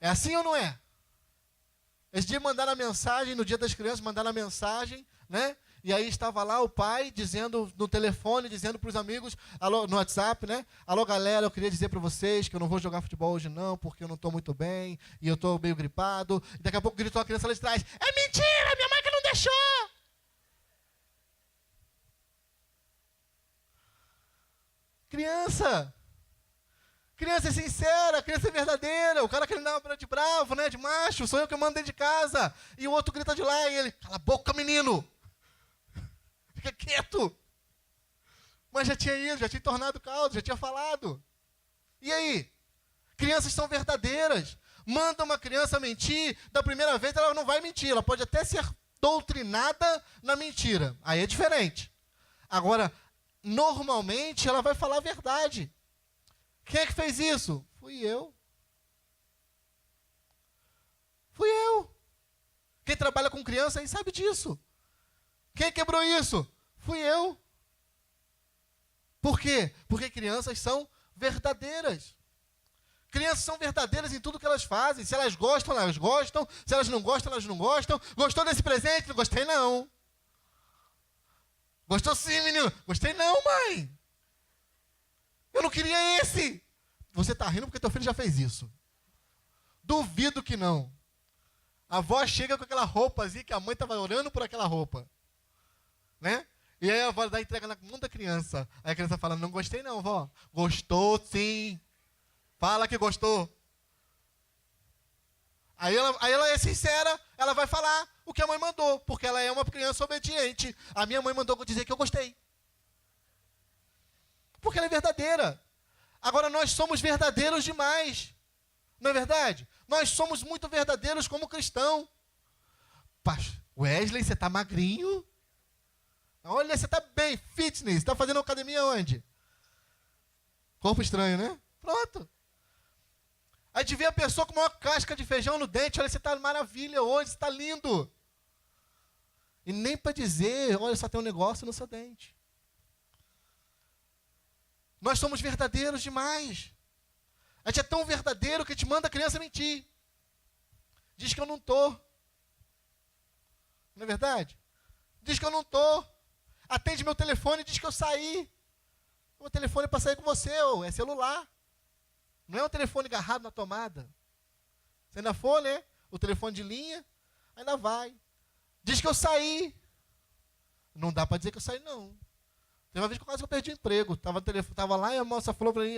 É assim ou não é? Esse dia mandaram a mensagem, no dia das crianças, mandaram a mensagem, né? E aí estava lá o pai dizendo no telefone, dizendo para os amigos, alô, no WhatsApp, né? Alô, galera, eu queria dizer para vocês que eu não vou jogar futebol hoje não, porque eu não estou muito bem, e eu estou meio gripado. E daqui a pouco gritou a criança lá de trás, é mentira, minha mãe que não deixou. Criança é sincera, criança é verdadeira, o cara que ele dá uma de bravo, né, de macho, sou eu que mando dentro de casa. E o outro grita de lá e ele, cala a boca, menino. Fica quieto. Mas já tinha ido, já tinha tornado caldo, já tinha falado. E aí? Crianças são verdadeiras. Manda uma criança mentir, da primeira vez ela não vai mentir. Ela pode até ser doutrinada na mentira. Aí é diferente. Agora, normalmente ela vai falar a verdade. Quem é que fez isso? Fui eu. Fui eu. Quem trabalha com criança aí sabe disso. Quem quebrou isso? Fui eu. Por quê? Porque crianças são verdadeiras. Crianças são verdadeiras em tudo que elas fazem. Se elas gostam, elas gostam. Se elas não gostam, elas não gostam. Gostou desse presente? Não gostei, não. Gostou sim, menino? Gostei não, mãe. Eu não queria esse. Você está rindo porque teu filho já fez isso. Duvido que não. A avó chega com aquela roupazinha que a mãe estava orando por aquela roupa. Né? E aí a avó dá entrega na mão da criança. Aí a criança fala, não gostei não, vó. Gostou sim. Fala que gostou. Aí ela é sincera, ela vai falar o que a mãe mandou, porque ela é uma criança obediente. A minha mãe mandou dizer que eu gostei. Porque ela é verdadeira. Agora nós somos verdadeiros demais. Não é verdade? Nós somos muito verdadeiros como cristão. Wesley, você está magrinho? Olha, você está bem, fitness. Está fazendo academia onde? Corpo estranho, né? Pronto. Aí te vê a pessoa com uma casca de feijão no dente. Olha, você está maravilha hoje, você está lindo. E nem para dizer, olha, só tem um negócio no seu dente. Nós somos verdadeiros demais. A gente é tão verdadeiro que a gente manda a criança mentir. Diz que eu não estou. Não é verdade? Diz que eu não estou. Atende meu telefone e diz que eu saí. O telefone é para sair com você, é celular. Não é um telefone agarrado na tomada. Se ainda for, né? O telefone de linha, ainda vai. Diz que eu saí. Não dá para dizer que eu saí, não. Teve uma vez que quase eu perdi o emprego. Tava lá e a moça falou para mim,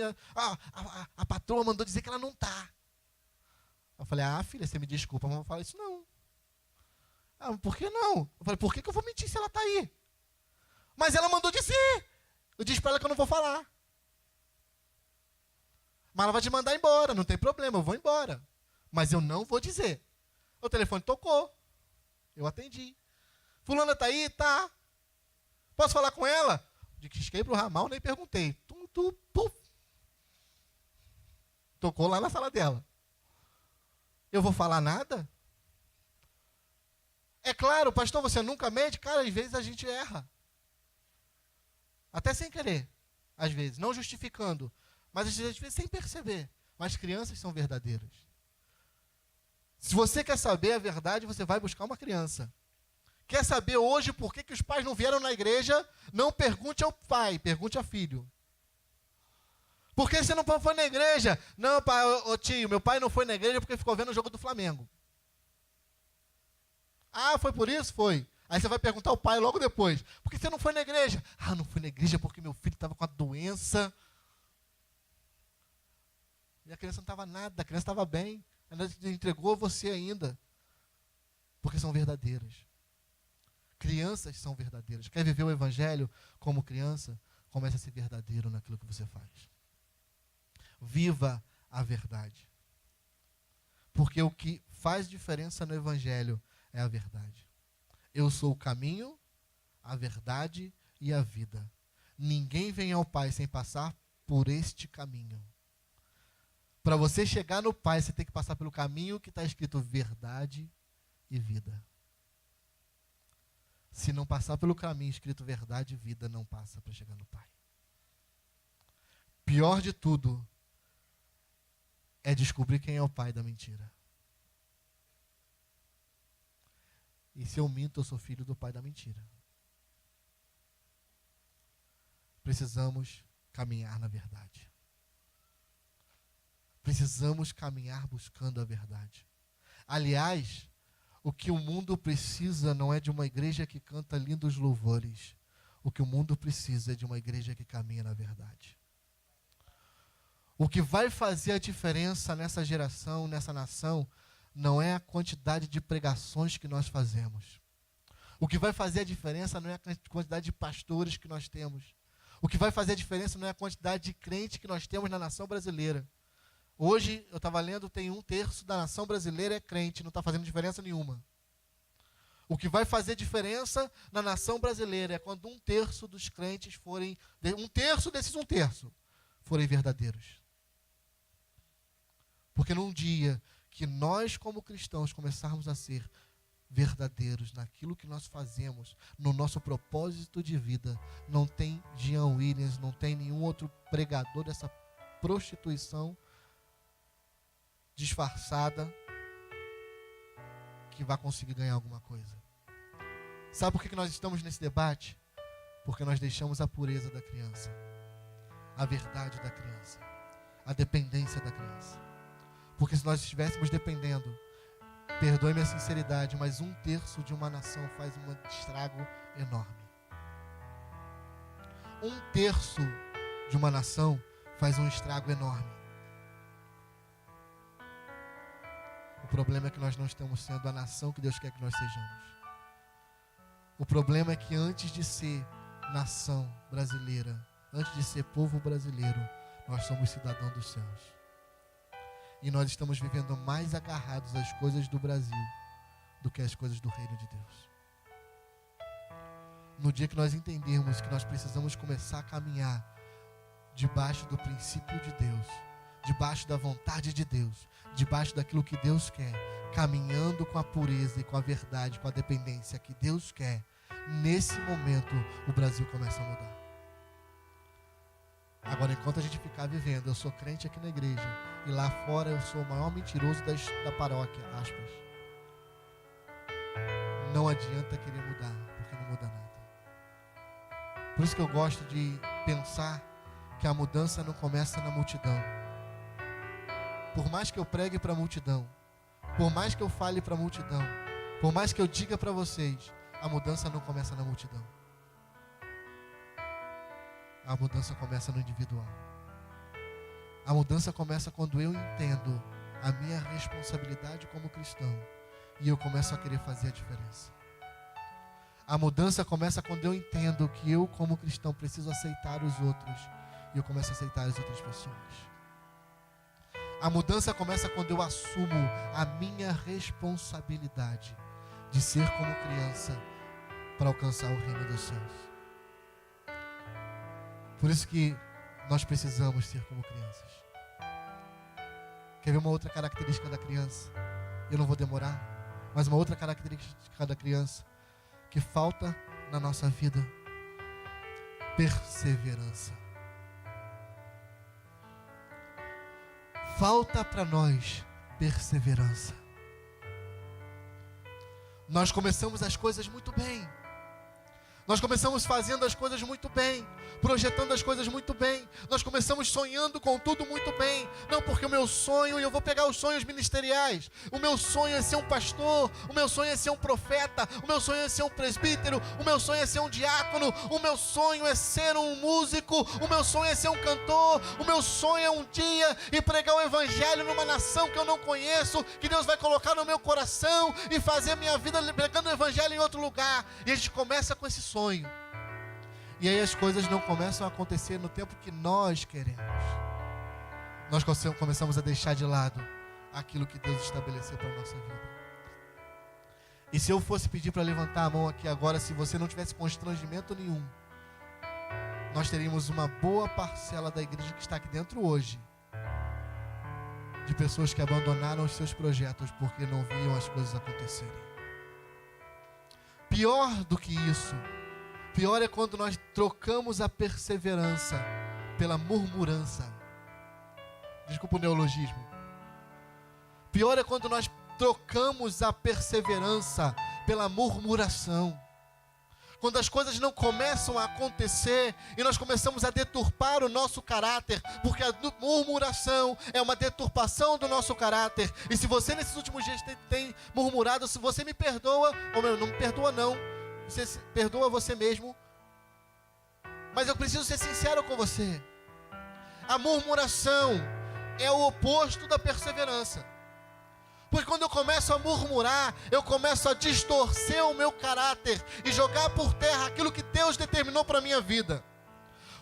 a patroa mandou dizer que ela não está. Eu falei, filha, você me desculpa, mas não vou falar isso não. Por que não? Eu falei, por que eu vou mentir se ela está aí? Mas ela mandou dizer. Eu disse para ela que eu não vou falar. Mas ela vai te mandar embora, não tem problema, eu vou embora. Mas eu não vou dizer. O telefone tocou. Eu atendi. Fulana está aí? Tá. Posso falar com ela? Disquei para o ramal, nem perguntei. Tocou lá na sala dela. Eu vou falar nada? É claro, pastor, você nunca mente? Cara, às vezes a gente erra. Até sem querer. às vezes, não justificando, mas às vezes sem perceber. Mas crianças são verdadeiras. Se você quer saber a verdade, você vai buscar uma criança. Quer saber hoje por que os pais não vieram na igreja? Não pergunte ao pai, pergunte ao filho. Por que você não foi na igreja? Não, pai, ô tio, meu pai não foi na igreja porque ficou vendo o jogo do Flamengo. Ah, foi por isso? Foi. Aí você vai perguntar ao pai logo depois. Por que você não foi na igreja? Ah, não fui na igreja porque meu filho estava com a doença. E a criança não estava nada, a criança estava bem. Ela entregou você ainda. Porque são verdadeiras. Crianças são verdadeiras. Quer viver o evangelho como criança? Comece a ser verdadeiro naquilo que você faz. Viva a verdade. Porque o que faz diferença no evangelho é a verdade. Eu sou o caminho, a verdade e a vida. Ninguém vem ao Pai sem passar por este caminho. Para você chegar no Pai, você tem que passar pelo caminho que está escrito verdade e vida. Se não passar pelo caminho escrito verdade e vida, não passa para chegar no Pai. Pior de tudo é descobrir quem é o pai da mentira. E se eu minto, eu sou filho do pai da mentira. Precisamos caminhar na verdade. Precisamos caminhar buscando a verdade. Aliás, o que o mundo precisa não é de uma igreja que canta lindos louvores. O que o mundo precisa é de uma igreja que caminha na verdade. O que vai fazer a diferença nessa geração, nessa nação, não é a quantidade de pregações que nós fazemos. O que vai fazer a diferença não é a quantidade de pastores que nós temos. O que vai fazer a diferença não é a quantidade de crentes que nós temos na nação brasileira. Hoje, eu estava lendo, tem 1/3 da nação brasileira é crente, não está fazendo diferença nenhuma. O que vai fazer diferença na nação brasileira é quando 1/3 dos crentes forem, 1/3 desses 1/3 forem verdadeiros. Porque num dia que nós, como cristãos, começarmos a ser verdadeiros naquilo que nós fazemos, no nosso propósito de vida, não tem Jean Williams, não tem nenhum outro pregador dessa prostituição disfarçada que vai conseguir ganhar alguma coisa. Sabe por que nós estamos nesse debate? Porque nós deixamos a pureza da criança, a verdade da criança, a dependência da criança. Porque se nós estivéssemos dependendo, perdoe-me a sinceridade, mas 1/3 de uma nação faz um estrago enorme. 1/3 de uma nação faz um estrago enorme. O problema é que nós não estamos sendo a nação que Deus quer que nós sejamos. O problema é que antes de ser nação brasileira, antes de ser povo brasileiro, nós somos cidadãos dos céus. E nós estamos vivendo mais agarrados às coisas do Brasil do que às coisas do reino de Deus. No dia que nós entendermos que nós precisamos começar a caminhar debaixo do princípio de Deus, debaixo da vontade de Deus, debaixo daquilo que Deus quer, caminhando com a pureza e com a verdade, com a dependência que Deus quer, nesse momento o Brasil começa a mudar. Agora, enquanto a gente ficar vivendo, eu sou crente aqui na igreja, e lá fora eu sou o maior mentiroso da paróquia, aspas. Não adianta querer mudar, porque não muda nada. Por isso que eu gosto de pensar que a mudança não começa na multidão. Por mais que eu pregue para a multidão, por mais que eu fale para a multidão, por mais que eu diga para vocês, a mudança não começa na multidão. A mudança começa no individual. A mudança começa quando eu entendo a minha responsabilidade como cristão e eu começo a querer fazer a diferença. A mudança começa quando eu entendo que eu, como cristão, preciso aceitar os outros e eu começo a aceitar as outras pessoas. A mudança começa quando eu assumo a minha responsabilidade de ser como criança para alcançar o reino dos céus. Por isso que nós precisamos ser como crianças. Quer ver uma outra característica da criança? Eu não vou demorar, mas uma outra característica da criança que falta na nossa vida: perseverança. falta para nós perseverança. Nós começamos as coisas muito bem. Nós começamos fazendo as coisas muito bem, projetando as coisas muito bem. Nós começamos sonhando com tudo muito bem. Não, porque o meu sonho, e eu vou pegar os sonhos ministeriais. O meu sonho é ser um pastor, o meu sonho é ser um profeta, o meu sonho é ser um presbítero, o meu sonho é ser um diácono, o meu sonho é ser um músico, o meu sonho é ser um cantor, o meu sonho é um dia ir pregar o evangelho numa nação que eu não conheço, que Deus vai colocar no meu coração e fazer minha vida pregando o evangelho em outro lugar. E a gente começa com esse sonho. E aí as coisas não começam a acontecer no tempo que nós queremos. Nós começamos a deixar de lado aquilo que Deus estabeleceu para a nossa vida. E se eu fosse pedir para levantar a mão aqui agora, se você não tivesse constrangimento nenhum, nós teríamos uma boa parcela da igreja que está aqui dentro hoje, de pessoas que abandonaram os seus projetos porque não viam as coisas acontecerem. Pior do que isso, pior é quando nós trocamos a perseverança pela murmurança. Desculpa o neologismo. Pior é quando nós trocamos a perseverança pela murmuração. Quando as coisas não começam a acontecer e nós começamos a deturpar o nosso caráter, porque a murmuração é uma deturpação do nosso caráter. E se você nesses últimos dias tem murmurado, se você me perdoa, ou não me perdoa não, você perdoa você mesmo. Mas eu preciso ser sincero com você. A murmuração é o oposto da perseverança. Porque quando eu começo a murmurar, eu começo a distorcer o meu caráter e jogar por terra aquilo que Deus determinou para a minha vida.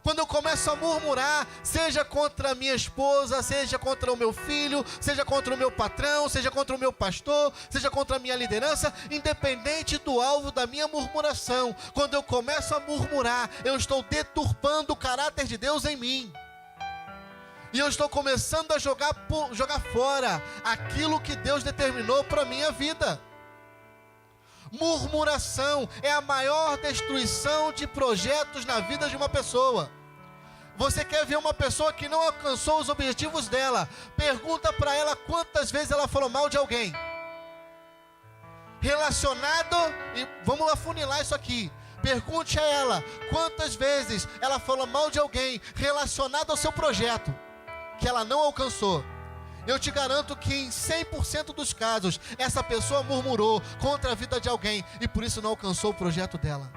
Quando eu começo a murmurar, seja contra a minha esposa, seja contra o meu filho, seja contra o meu patrão, seja contra o meu pastor, seja contra a minha liderança, independente do alvo da minha murmuração, quando eu começo a murmurar, eu estou deturpando o caráter de Deus em mim. E eu estou começando a jogar fora aquilo que Deus determinou para a minha vida. Murmuração é a maior destruição de projetos na vida de uma pessoa. Você quer ver uma pessoa que não alcançou os objetivos dela? Pergunta para ela quantas vezes ela falou mal de alguém. Relacionado, e vamos afunilar isso aqui. Pergunte a ela quantas vezes ela falou mal de alguém relacionado ao seu projeto que ela não alcançou. Eu te garanto que em 100% dos casos, essa pessoa murmurou contra a vida de alguém e por isso não alcançou o projeto dela.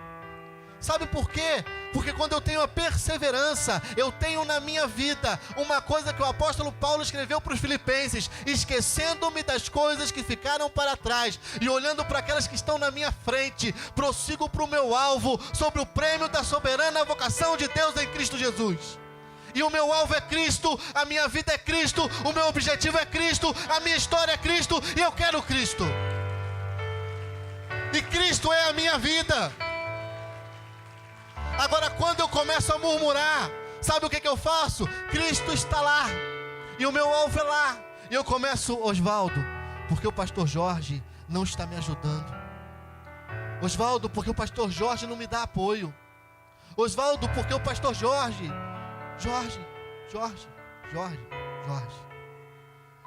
Sabe por quê? Porque quando eu tenho a perseverança, eu tenho na minha vida uma coisa que o apóstolo Paulo escreveu para os filipenses: esquecendo-me das coisas que ficaram para trás e olhando para aquelas que estão na minha frente, prossigo para o meu alvo, sobre o prêmio da soberana vocação de Deus em Cristo Jesus. E o meu alvo é Cristo, a minha vida é Cristo, o meu objetivo é Cristo, a minha história é Cristo e eu quero Cristo. E Cristo é a minha vida. Agora, quando eu começo a murmurar, sabe o que eu faço? Cristo está lá e o meu alvo é lá. E eu começo: Osvaldo, porque o pastor Jorge não está me ajudando. Osvaldo, porque o pastor Jorge não me dá apoio. Osvaldo, porque o pastor Jorge.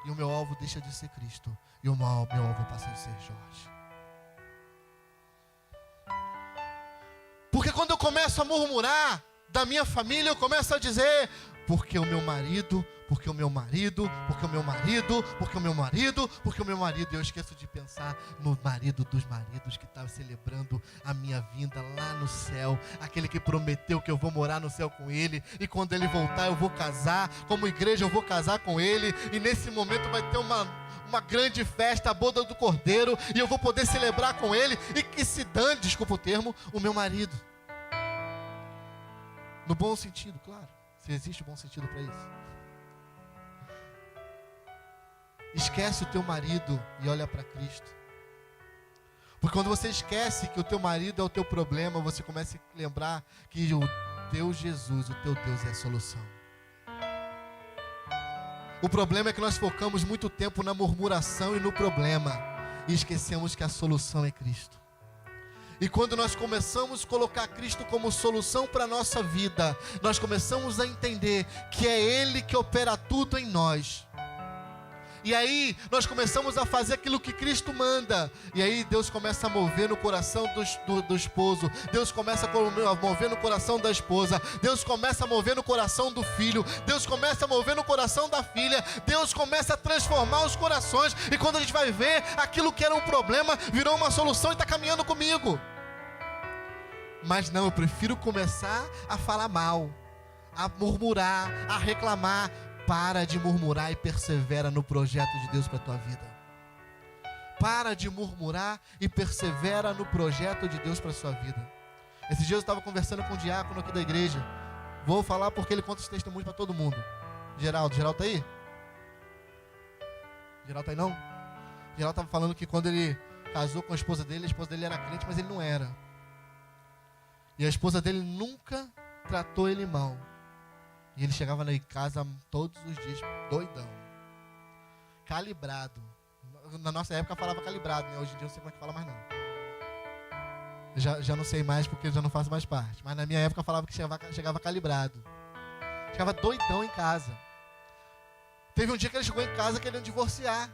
E o meu alvo deixa de ser Cristo. E o meu alvo passa a ser Jorge. Porque quando eu começo a murmurar da minha família, eu começo a dizer: porque o meu marido, porque o meu marido, porque o meu marido, porque o meu marido, porque o meu marido. E eu esqueço de pensar no marido dos maridos que estava celebrando a minha vinda lá no céu. Aquele que prometeu que eu vou morar no céu com ele. E quando ele voltar eu vou casar. Como igreja eu vou casar com ele. E nesse momento vai ter uma grande festa, a boda do Cordeiro. E eu vou poder celebrar com ele. E que se dane, desculpa o termo, o meu marido. No bom sentido, claro. Se existe bom sentido para isso. Esquece o teu marido e olha para Cristo. Porque quando você esquece que o teu marido é o teu problema, você começa a lembrar que o teu Jesus, o teu Deus é a solução. O problema é que nós focamos muito tempo na murmuração e no problema e esquecemos que a solução é Cristo. E quando nós começamos a colocar Cristo como solução para a nossa vida, nós começamos a entender que é Ele que opera tudo em nós. E aí nós começamos a fazer aquilo que Cristo manda. E aí Deus começa a mover no coração do esposo. Deus começa a mover no coração da esposa. Deus começa a mover no coração do filho. Deus começa a mover no coração da filha. Deus começa a transformar os corações. E quando a gente vai ver, aquilo que era um problema virou uma solução e está caminhando comigo. Mas não, eu prefiro começar a falar mal, a murmurar, a reclamar. Para de murmurar e persevera no projeto de Deus para a tua vida. Para de murmurar e persevera no projeto de Deus para a sua vida. Esses dias eu estava conversando com um diácono aqui da igreja. Vou falar porque ele conta esse testemunho para todo mundo. Geraldo está aí? Geraldo está aí não? Geraldo estava falando que quando ele casou com a esposa dele era crente, mas ele não era. E a esposa dele nunca tratou ele mal. E ele chegava na casa todos os dias, doidão. Calibrado. Na nossa época falava calibrado, né? Hoje em dia eu não sei como é que fala mais não. Eu já não sei mais porque eu já não faço mais parte. Mas na minha época falava que chegava calibrado. Chegava doidão em casa. Teve um dia que ele chegou em casa querendo divorciar.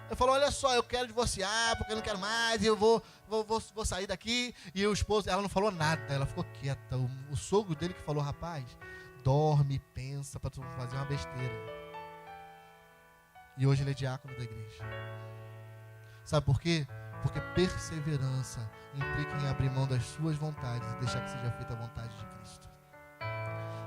Ele falou, olha só, eu quero divorciar porque eu não quero mais, eu vou sair daqui. E o esposo, ela não falou nada, ela ficou quieta. O sogro dele que falou, rapaz, dorme, pensa para tu fazer uma besteira. E hoje ele é diácono da igreja. Sabe por quê? Porque perseverança implica em abrir mão das suas vontades e deixar que seja feita a vontade de Cristo.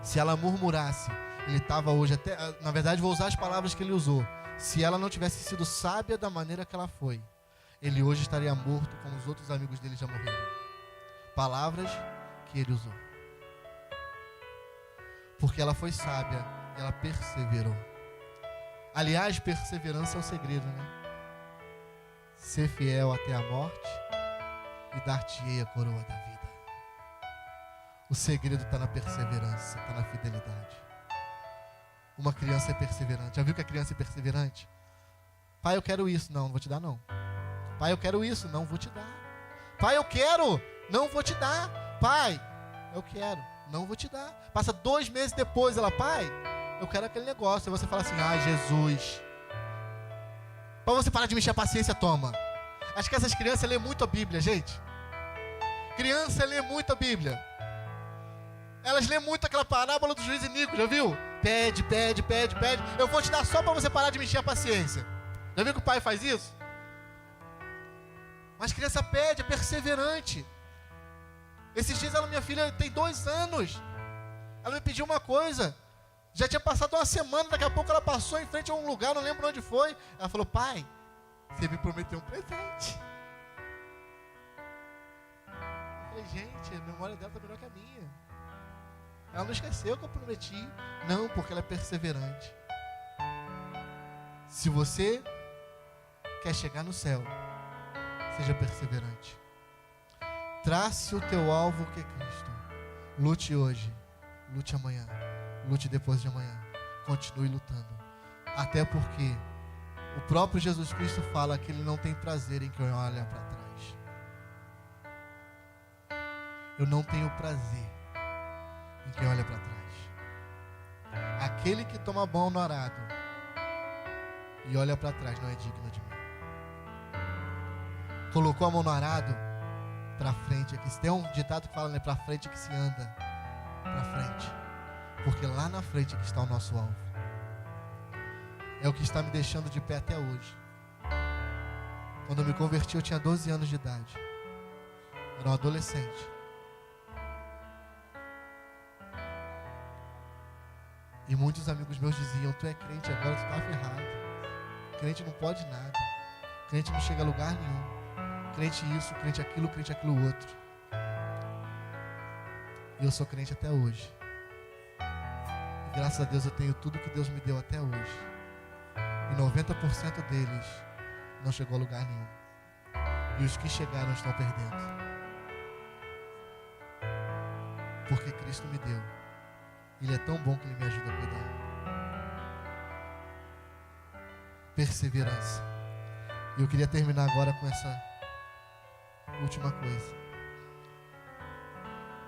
Se ela murmurasse, ele estava hoje até... Na verdade, vou usar as palavras que ele usou. Se ela não tivesse sido sábia da maneira que ela foi, ele hoje estaria morto como os outros amigos dele já morreram. Palavras que ele usou. Porque ela foi sábia, ela perseverou. Aliás, perseverança é o segredo, né? Ser fiel até a morte e dar-te-ei a coroa da vida. O segredo está na perseverança, está na fidelidade. Uma criança é perseverante. Já viu que a criança é perseverante? Pai, eu quero isso. Não, não vou te dar não. Pai, eu quero isso. Não vou te dar. Pai, eu quero. Não vou te dar. Pai, eu quero. Não vou te dar. Passa 2 meses depois, ela, pai, eu quero aquele negócio. Aí você fala assim, Jesus. Para você parar de mexer a paciência, toma. Acho que essas crianças lêem muito a Bíblia, gente. Criança lê muito a Bíblia. Elas lêem muito aquela parábola do juiz Inico, já viu? Pede, pede, pede, pede. Eu vou te dar só para você parar de mexer a paciência. Já viu que o pai faz isso? Mas criança pede, é perseverante. Esses dias minha filha tem 2 anos. Ela me pediu uma coisa. Já tinha passado uma semana, daqui a pouco ela passou em frente a um lugar, não lembro onde foi. Ela falou, pai, você me prometeu um presente. Eu falei, gente, a memória dela está melhor que a minha. Ela não esqueceu que eu prometi. Não, porque ela é perseverante. Se você quer chegar no céu, seja perseverante. Trace o teu alvo que é Cristo. Lute hoje, lute amanhã, lute depois de amanhã. Continue lutando. Até porque o próprio Jesus Cristo fala que Ele não tem prazer em quem olha para trás. Eu não tenho prazer em quem olha para trás. Aquele que toma banho no arado e olha para trás não é digno de mim. Colocou a mão no arado, para frente aqui. Tem um ditado que fala, né, para frente que se anda. Para frente. Porque lá na frente que está o nosso alvo. É o que está me deixando de pé até hoje. Quando eu me converti eu tinha 12 anos de idade. Era um adolescente. E muitos amigos meus diziam, tu é crente, agora tu está ferrado. Crente não pode nada. Crente não chega a lugar nenhum. Crente isso, crente aquilo outro. E eu sou crente até hoje. E graças a Deus eu tenho tudo que Deus me deu até hoje. E 90% deles não chegou a lugar nenhum. E os que chegaram estão perdendo. Porque Cristo me deu. Ele é tão bom que Ele me ajuda a cuidar. Perseverança. E eu queria terminar agora com essa última coisa.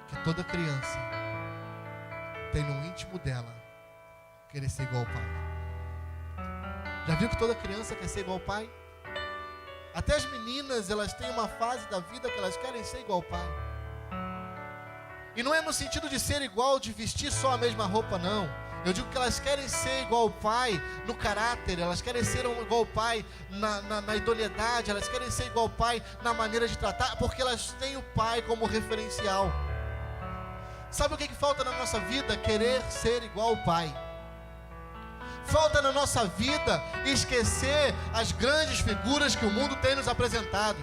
Que toda criança tem no íntimo dela querer ser igual ao pai. Já viu que toda criança quer ser igual ao pai? Até as meninas, elas têm uma fase da vida que elas querem ser igual ao pai. E não é no sentido de ser igual, de vestir só a mesma roupa, não. Eu digo que elas querem ser igual ao pai no caráter, elas querem ser igual ao pai na idoneidade, elas querem ser igual ao pai na maneira de tratar, porque elas têm o pai como referencial. Sabe o que falta na nossa vida? Querer ser igual ao pai. Falta na nossa vida esquecer as grandes figuras que o mundo tem nos apresentado.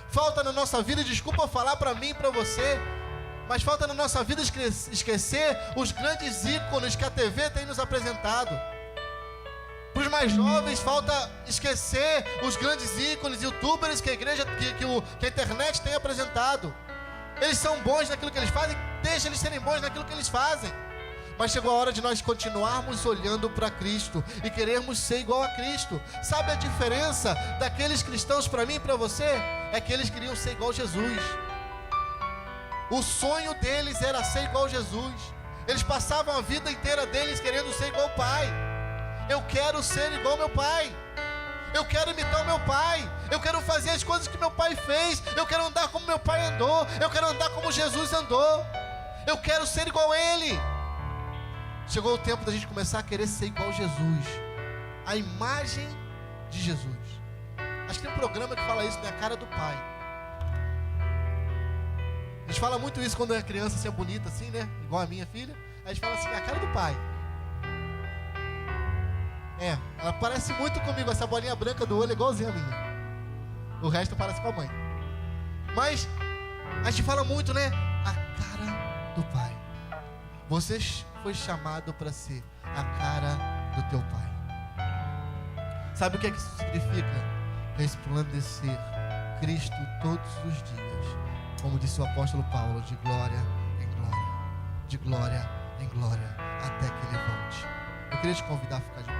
Falta na nossa vida, desculpa falar para mim e para você, mas falta na nossa vida esquecer os grandes ícones que a TV tem nos apresentado. Para os mais jovens, falta esquecer os grandes ícones, youtubers que a igreja, que a internet tem apresentado. Eles são bons naquilo que eles fazem, deixa eles serem bons naquilo que eles fazem. Mas chegou a hora de nós continuarmos olhando para Cristo e querermos ser igual a Cristo. Sabe a diferença daqueles cristãos para mim e para você? É que eles queriam ser igual a Jesus. O sonho deles era ser igual a Jesus. Eles passavam a vida inteira deles querendo ser igual ao Pai. Eu quero ser igual ao meu Pai. Eu quero imitar o meu Pai. Eu quero fazer as coisas que meu Pai fez. Eu quero andar como meu Pai andou. Eu quero andar como Jesus andou. Eu quero ser igual a Ele. Chegou o tempo da gente começar a querer ser igual a Jesus, a imagem de Jesus. Acho que tem um programa que fala isso, né? A cara do Pai. A gente fala muito isso quando é criança, assim, é bonita assim, né? Igual a minha filha. Aí a gente fala assim, a cara do Pai. Ela parece muito comigo, essa bolinha branca do olho é igualzinha a minha. O resto parece com a mãe. Mas a gente fala muito, né? A cara do Pai. Você foi chamado para ser a cara do teu Pai. Sabe o que é que isso significa? Resplandecer Cristo todos os dias, como disse o apóstolo Paulo, de glória em glória, de glória em glória, até que Ele volte. Eu queria te convidar a ficar de pé.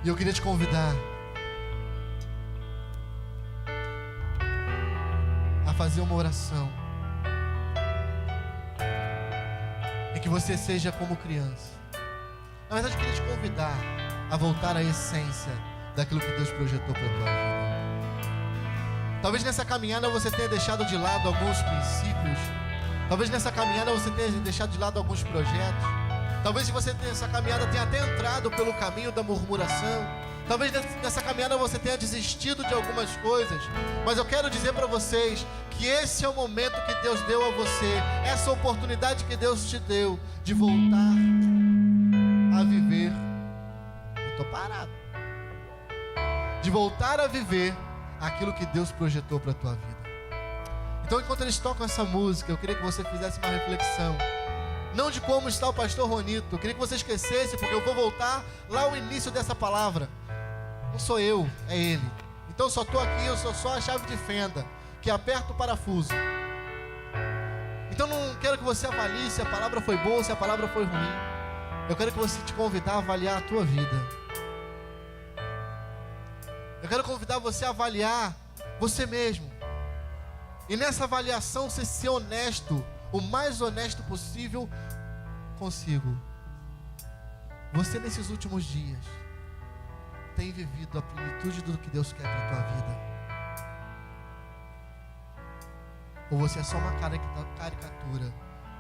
E eu queria te convidar a fazer uma oração em que você seja como criança. Na verdade, eu queria te convidar a voltar à essência daquilo que Deus projetou para a tua vida. Talvez nessa caminhada você tenha deixado de lado alguns princípios. Talvez nessa caminhada você tenha deixado de lado alguns projetos. Talvez se você nessa caminhada tenha até entrado pelo caminho da murmuração. Talvez nessa caminhada você tenha desistido de algumas coisas. Mas eu quero dizer para vocês que esse é o momento que Deus deu a você. Essa oportunidade que Deus te deu de voltar a viver. Eu estou parado. De voltar a viver aquilo que Deus projetou para a tua vida. Então, enquanto eles tocam essa música, eu queria que você fizesse uma reflexão. Não de como está o pastor Ronito. Eu queria que você esquecesse, porque eu vou voltar lá ao início dessa palavra. Não sou eu, é Ele. Então eu só estou aqui, eu sou só a chave de fenda que aperta o parafuso. Então não quero que você avalie se a palavra foi boa, se a palavra foi ruim. Eu quero que você te convidar a avaliar a tua vida. Eu quero convidar você a avaliar você mesmo. E nessa avaliação você ser honesto, o mais honesto possível consigo. Você nesses últimos dias tem vivido a plenitude do que Deus quer para a tua vida? Ou você é só uma caricatura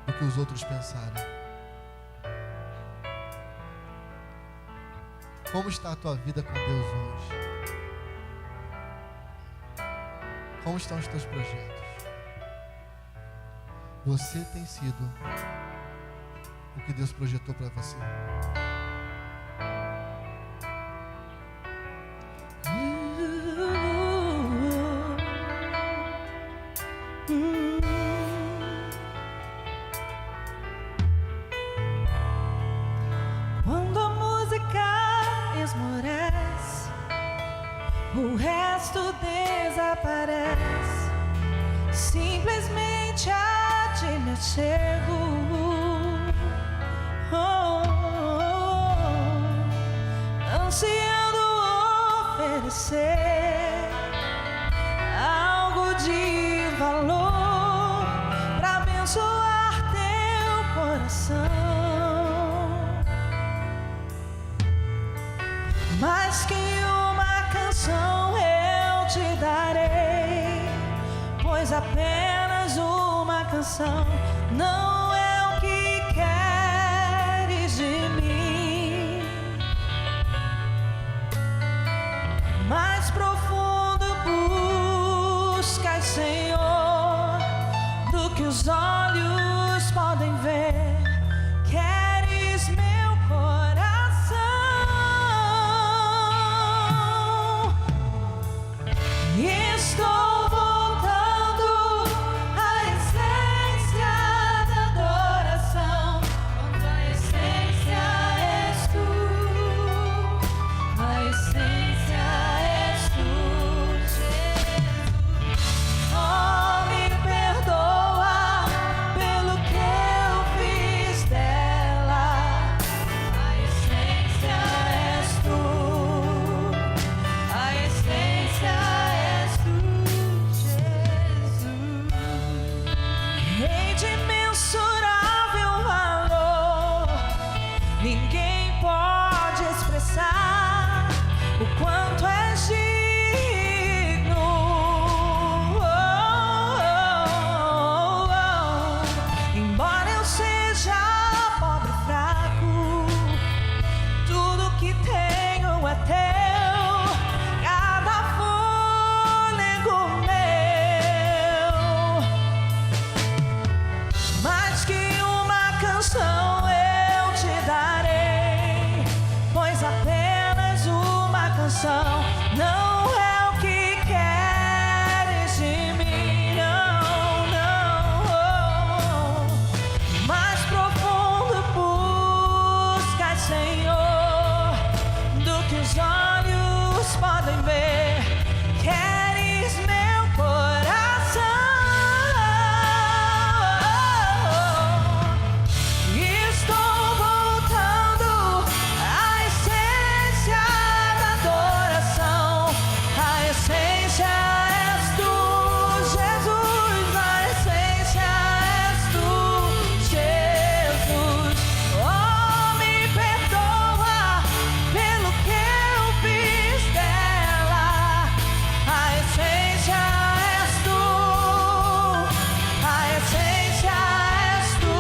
do que os outros pensaram? Como está a tua vida com Deus hoje? Como estão os teus projetos? Você tem sido o que Deus projetou para você? Quando a música esmorece, o resto desaparece. Simplesmente a ti me chego, ansiando oferecer algo de valor para abençoar teu coração. Mais que uma canção eu te darei, pois apenas uma canção não é o que queres de mim. Mais profundo buscas, Senhor, do que os olhos podem ver. Queres meu coração. Estou voltando à essência da adoração, quando a essência és tu, a essência és tu, Jesus. Oh, me perdoa pelo que eu fiz dela, a essência és tu, a essência és tu, Jesus. Rei de imensurável valor, ninguém pode expressar o quanto és digno. Embora eu seja pobre e fraco, tudo que tenho é teu, cada fôlego meu. Mais que uma canção eu te darei, pois apenas uma canção não é o que queres de mim, não, não. Mais profundo buscas, Senhor, do que os olhos podem ver. Queres meu coração. Estou voltando à essência da adoração. A essência és tu, Jesus. A essência és tu, Jesus. Oh, me perdoa pelo que eu fiz dela. A essência és tu, a essência és tu,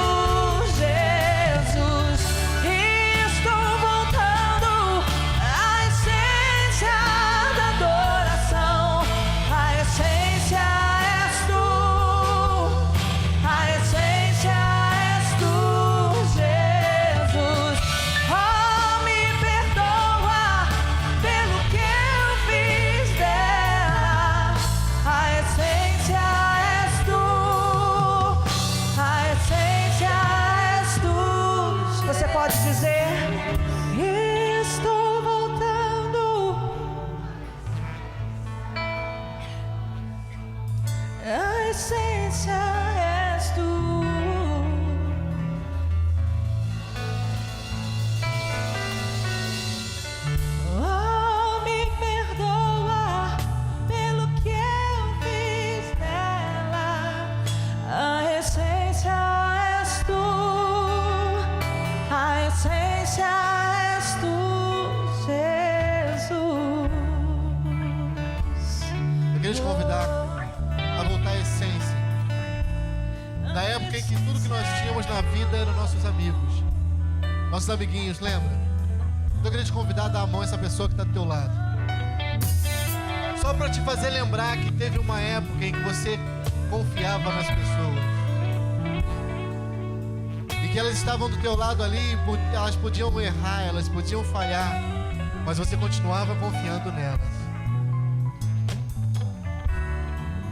Jesus. Estou voltando à essência da adoração. A essência és tu, a essência és tu, Jesus. Oh, me perdoa pelo que eu fiz dela. A essência és tu, a essência és tu. Você pode dizer: estou voltando. A essência és tu. Oh, me perdoa pelo que eu fiz dela. A essência és tu, a essência és tu, Jesus. Eu queria te convidar a voltar à essência da época em que tudo que nós tínhamos na vida eram nossos amigos, nossos amiguinhos, lembra? Então eu queria te convidar a dar a mão a essa pessoa que está do teu lado, só para te fazer lembrar que teve uma época em que você confiava nas pessoas e que elas estavam do teu lado ali, elas podiam errar, elas podiam falhar, mas você continuava confiando nelas.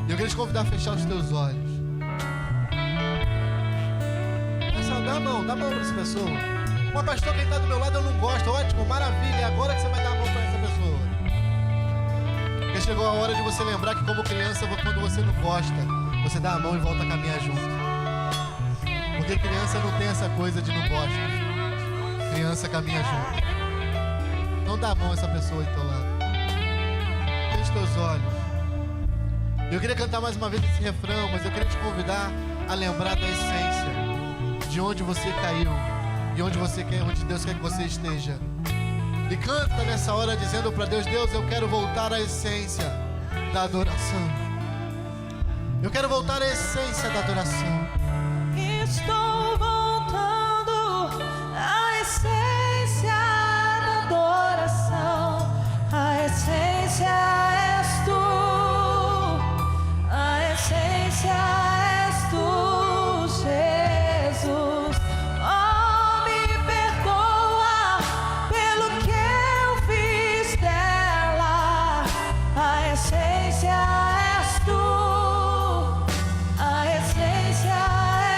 E eu queria te convidar a fechar os teus olhos. Dá a mão para essa pessoa. Uma pastor, quem está do meu lado eu não gosto. Ótimo, maravilha, é agora que você vai dar a mão para essa pessoa. Porque chegou a hora de você lembrar que como criança, quando você não gosta, você dá a mão e volta a caminhar junto. Porque criança não tem essa coisa de não gosta. Criança caminha junto. Então dá a mão a essa pessoa aí do teu lado. Feche teus olhos. Eu queria cantar mais uma vez esse refrão, mas eu queria te convidar a lembrar da essência, de onde você caiu e onde Deus quer que você esteja. E canta nessa hora dizendo para Deus: Deus, eu quero voltar à essência da adoração. Eu quero voltar à essência da adoração. Estou voltando à essência da adoração. A essência és tu. A essência és tu, Jesus. Oh, me perdoa pelo que eu fiz dela. A essência és tu. A essência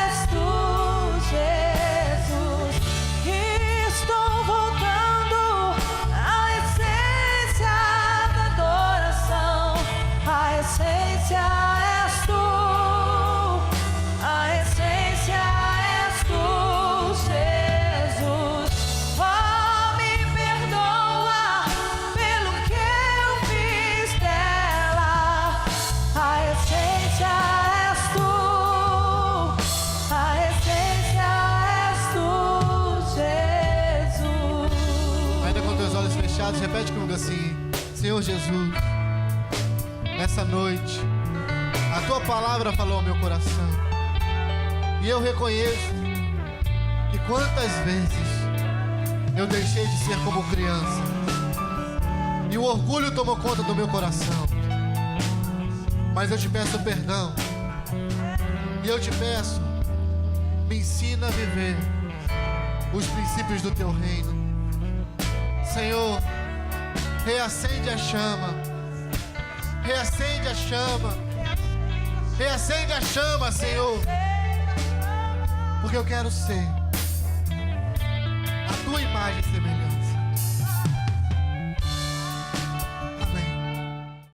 és tu, Jesus. Estou voltando à essência da adoração. A essência és tu. A essência és tu, Jesus. Oh, me perdoa pelo que eu fiz dela. A essência és tu. A essência és tu, Jesus. Ainda com teus olhos fechados, repete comigo assim: Senhor Jesus, nessa noite, a tua palavra falou ao meu coração. E eu reconheço que quantas vezes eu deixei de ser como criança. E o orgulho tomou conta do meu coração. Mas eu te peço perdão. E eu te peço, me ensina a viver os princípios do teu reino. Senhor, reacende a chama. Reacende a chama. Reacende a chama, Senhor. Porque eu quero ser a tua imagem semelhante.